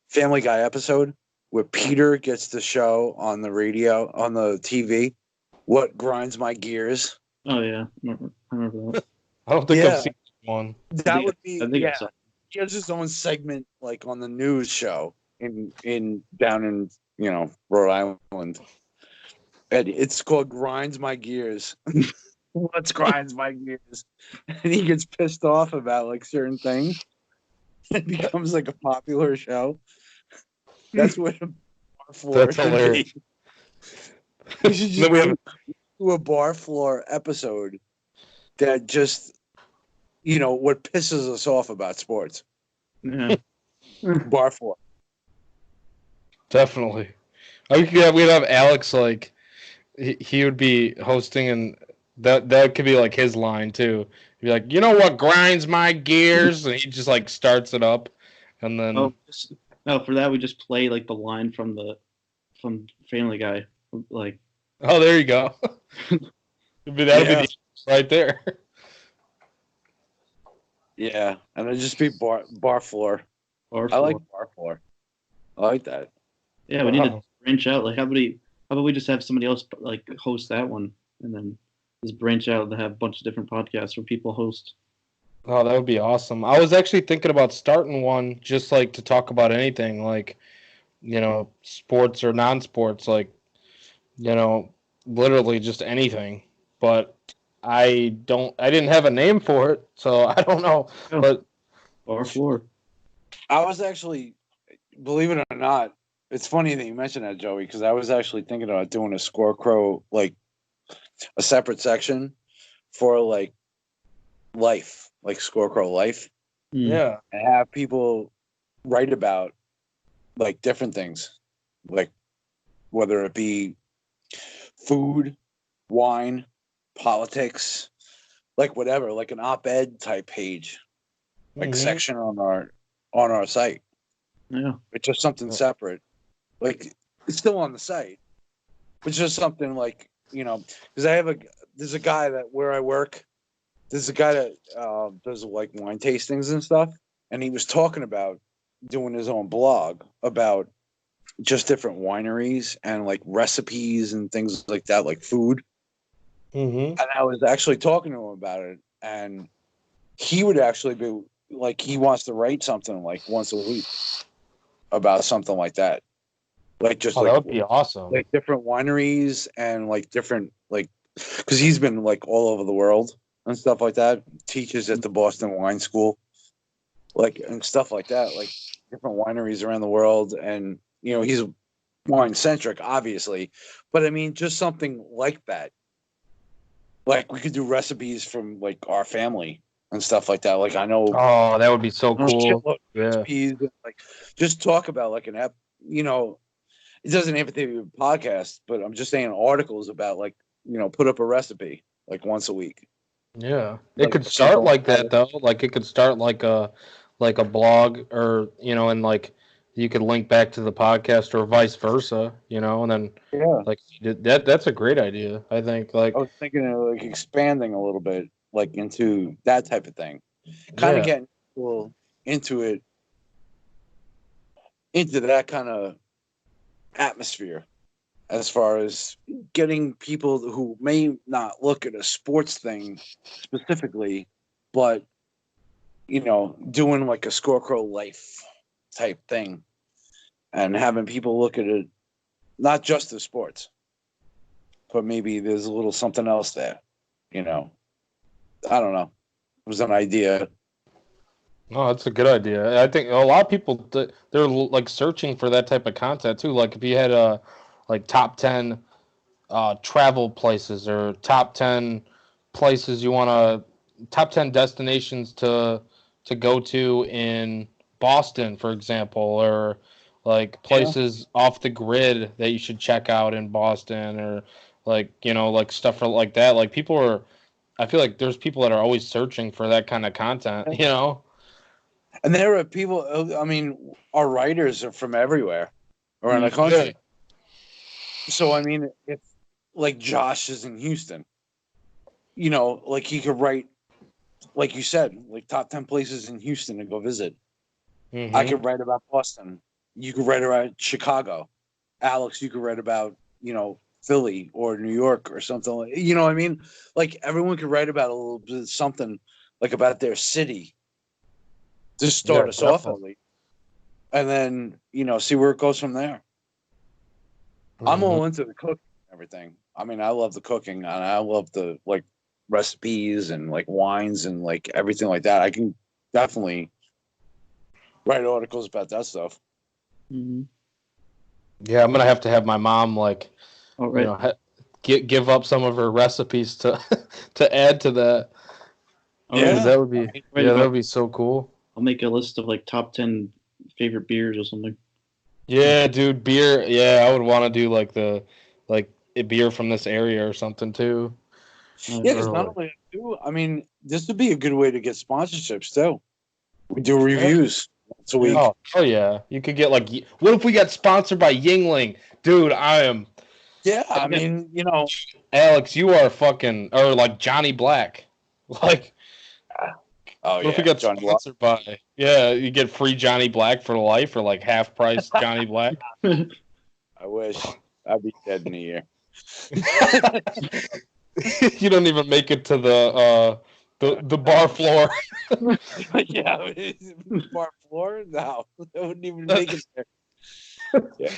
Family Guy episode where Peter gets the show on the radio on the TV? What grinds my gears? Oh yeah, I remember that. I don't think Yeah. I've seen one. That would be I think yeah. I saw it. He has his own segment like on the news show in down in Rhode Island. And it's called Grinds My Gears. What's grinds my gears? And he gets pissed off about like certain things. It becomes like a popular show. That's what a bar floor That's should hilarious. be. We should just Then we have- do a bar floor episode that just what pisses us off about sports. Yeah. Bar floor. Definitely. We'd have Alex like he would be hosting, and that could be like his line too. He'd be like, you know what grinds my gears, and he just like starts it up, and then For that we just play like the line from Family Guy, like. oh, there you go. That'd be the right there. Yeah, and it'd just be bar floor. Bar I like floor. bar floor. I like that. Yeah, we need to Wow. branch out. Like, how about we just have somebody else like host that one, and then just branch out and have a bunch of different podcasts where people host. Oh, that would be awesome. I was actually thinking about starting one just like to talk about anything, like, sports or non-sports, like, literally just anything. But I didn't have a name for it, so I don't know. Oh. But Bar floor. I was actually, believe it or not, it's funny that you mentioned that, Joey, because I was actually thinking about doing a Scorecrow, like a separate section for like life, like Scorecrow life, yeah, and have people write about like different things, like whether it be food, wine, politics, like whatever, like an op-ed type page, like Mhm. section on our site. Yeah. It's just something separate. Like it's still on the site, but just something like because there's a guy that where I work, there's a guy that does like wine tastings and stuff, and he was talking about doing his own blog about just different wineries and like recipes and things like that, like food. Mhm. And I was actually talking to him about it, and he would actually be like, he wants to write something like once a week about something like that, like just Oh, like that would be awesome. like different wineries and like different because he's been like all over the world and stuff like that. Teaches at the Boston Wine School, like and stuff like that, like different wineries around the world, and he's wine centric, obviously, but I mean just something like that. Like we could do recipes from like our family and stuff like that. Like I know Oh, that would be so cool. shitload of Yeah. recipes, and, like just talk about like an app. It doesn't have to be a podcast, but I'm just saying articles about like put up a recipe like once a week. Yeah. It Like could something start like like that though. Like it could start like a blog, or and like you could link back to the podcast or vice versa, and then Yeah, like that's a great idea. I think like I was thinking of like expanding a little bit, like into that type of thing. Kind of yeah. getting people into that kind of atmosphere, as far as getting people who may not look at a sports thing specifically, but doing like a Scorecrow life type thing, and having people look at it not just the sports, but maybe there's a little something else there. I don't know. It was an idea. No, that's a good idea. I think a lot of people they're like searching for that type of content too. Like if you had like top 10 travel places, or top 10 places you want to top 10 destinations to go to in Boston, for example, or like places off the grid that you should check out in Boston, or like like stuff like that. Like I feel like there's people that are always searching for that kind of content. And there are people, I mean, our writers are from everywhere around the country. So, I mean, like Josh is in Houston. You know, like he could write, like you said, like top 10 places in Houston to go visit. Mhm. I could write about Boston. You could write about Chicago. Alex, you could write about, you know, Philly or New York or something like, you know what I mean? Like everyone could write about a little bit something like about their city to start us off at least. And then, you know, see where it goes from there. I'm Mhm. all into the cooking and everything. I mean, I love the cooking and I love the like recipes and like wines and like everything like that. I can definitely write articles about that stuff. Mm-hmm. Yeah, I'm gonna have to have my mom like, All you right. know, give up some of her recipes to to add to that. All Yeah. right. That would be Right yeah, that about- would be so cool. I'll make a list of like top 10 favorite beers or something. Yeah, dude, beer. Yeah, I would want to do like a beer from this area or something too. Yeah, because Or, not like- only do I mean, this would be a good way to get sponsorships too. We do reviews once a week. Oh yeah, you could get like. What if we got sponsored by Yingling, dude? I am Yeah, I mean, you know, Alex. You are fucking or like Johnny Black. Like, oh what if we got sponsored by? Yeah, you get free Johnny Black for life or like half price Johnny Black. I wish I'd be dead in a year. You don't even make it to the bar floor. Yeah, bar floor? No, I wouldn't even make it there. Yeah,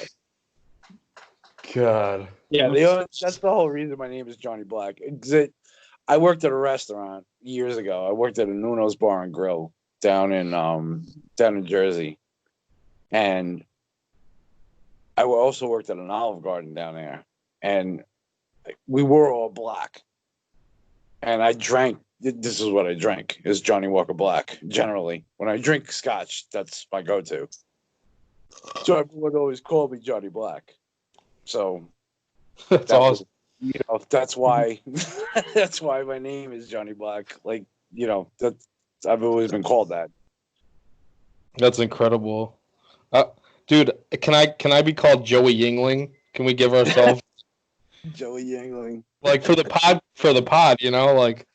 God. yeah. That's the whole reason my name is Johnny Black. I worked at a restaurant years ago. I worked at a Nuno's Bar and Grill down in Jersey, and I also worked at an Olive Garden down there, and we were all black. And I drank. This is what I drank: is Johnny Walker Black. Generally, when I drink Scotch, that's my go-to. So everyone always called me Johnny Black. So That's that awesome. was, you know, that's why that's why my name is Johnny Black. Like, you know, I've always been called that. That's incredible. Dude, can I be called Joey Yingling? Can we give ourselves Joey Yangling. like for the pod, you know, like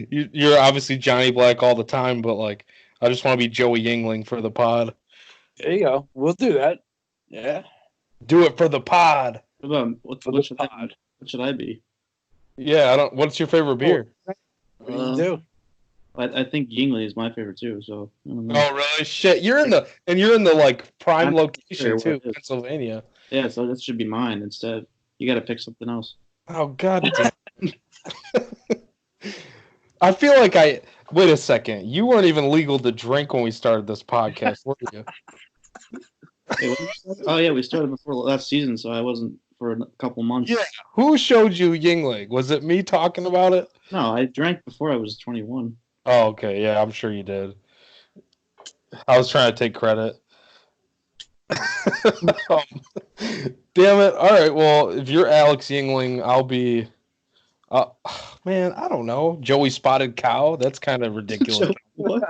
you're obviously Johnny Black all the time, but like I just want to be Joey Yingling for the pod. There you go. We'll do that. Yeah. Do it for the pod. What For the should pod. what should I be? Yeah, I don't. What's your favorite beer? What do you do? I think Yingling is my favorite too. So I don't know. Oh really? Shit, you're in the like prime I'm location sure too, what it is. Pennsylvania. Yeah, so that should be mine instead. You got to pick something else. Oh god damn. I feel like wait a second. You weren't even legal to drink when we started this podcast, were you? Hey, oh yeah, we started before last season, so I wasn't for a couple months. Yeah. Who showed you Yingling? Was it me talking about it? No, I drank before I was 21. Oh, okay. Yeah, I'm sure you did. I was trying to take credit. Damn it. All right. Well, if you're Alex Yingling, I'll be. Man, I don't know. Joey Spotted Cow. That's kind of ridiculous. What?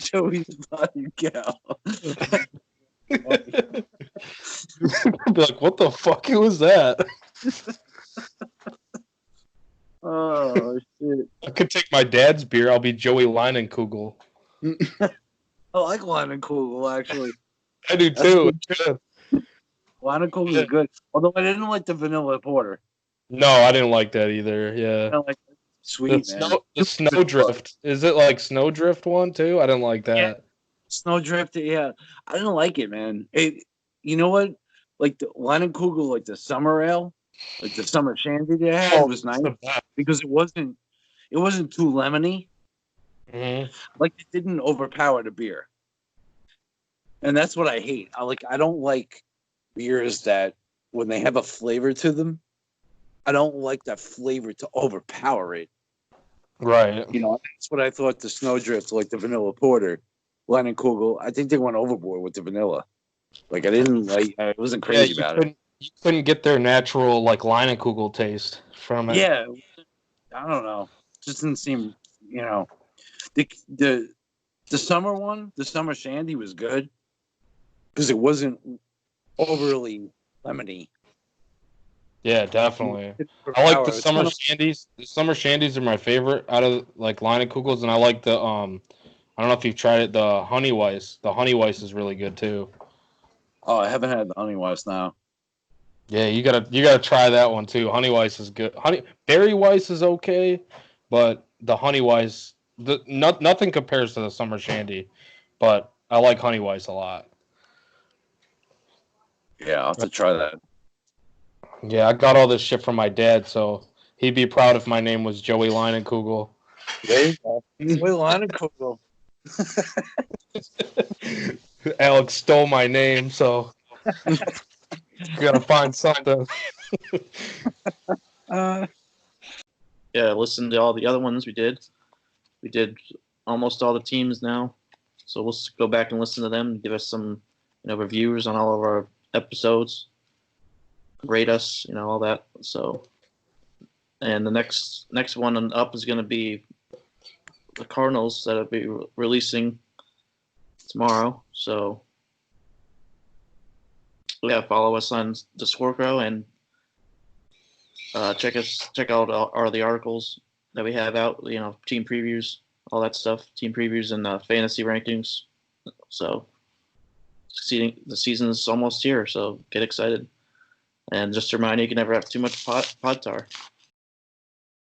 Joey's body cow. Be like, what the fuck? Who was that? Oh shit! I could take my dad's beer. I'll be Joey Leinenkugel. I like Leinenkugel actually. I do too. It's good. Leinenkugel is good, although I didn't like the vanilla porter. No, I didn't like that either. I Yeah. don't like sweet man. The Snowdrift. Is it like Snowdrift one too? I didn't like that. Yeah. Snowdrift, yeah. I didn't like it, man. You know what? Like the Leinenkugel, like the summer ale, like the summer shandy they had was nice because it wasn't too lemony. Mm-hmm. Like it didn't overpower the beer, and that's what I hate. I don't like beers that when they have a flavor to them, I don't like that flavor to overpower it. Right. You know, that's what I thought the Snowdrift, like the vanilla porter, Leinenkugel. I think they went overboard with the vanilla. Like I wasn't crazy about it. You couldn't get their natural like Leinenkugel taste from it. Yeah, I don't know. Just didn't seem, you know, the summer one, the summer shandy was good because it wasn't overly lemony. Yeah, definitely. I like the It's summer kinda- shandies. The summer shandies are my favorite out of like Leinenkugel's, and I like the I don't know if you've tried it, the honey weiss. The honey weiss is really good too. Oh, I haven't had the honey weiss now. Yeah, you gotta try that one too. Honey weiss is good. Berry weiss is okay, but the honey weiss, nothing compares to the summer shandy. But I like honey weiss a lot. Yeah, I'll have to try that. Yeah, I got all this shit from my dad, so he'd be proud if my name was Joey Leinenkugel. There you go. Will Leinenkugel's. Alex stole my name, so gotta find something. Yeah, listen to all the other ones we did. We did almost all the teams now, so we'll go back and listen to them. Give us some, reviews on all of our episodes. Rate us, all that. So, and the next one up is going to be the Cardinals that'll be releasing tomorrow. So, yeah, follow us on the Squircrow and check out all the articles that we have out. Team previews, all that stuff. Team previews and fantasy rankings. So, the season's almost here. So get excited. And just a reminder, you can never have too much pot tar.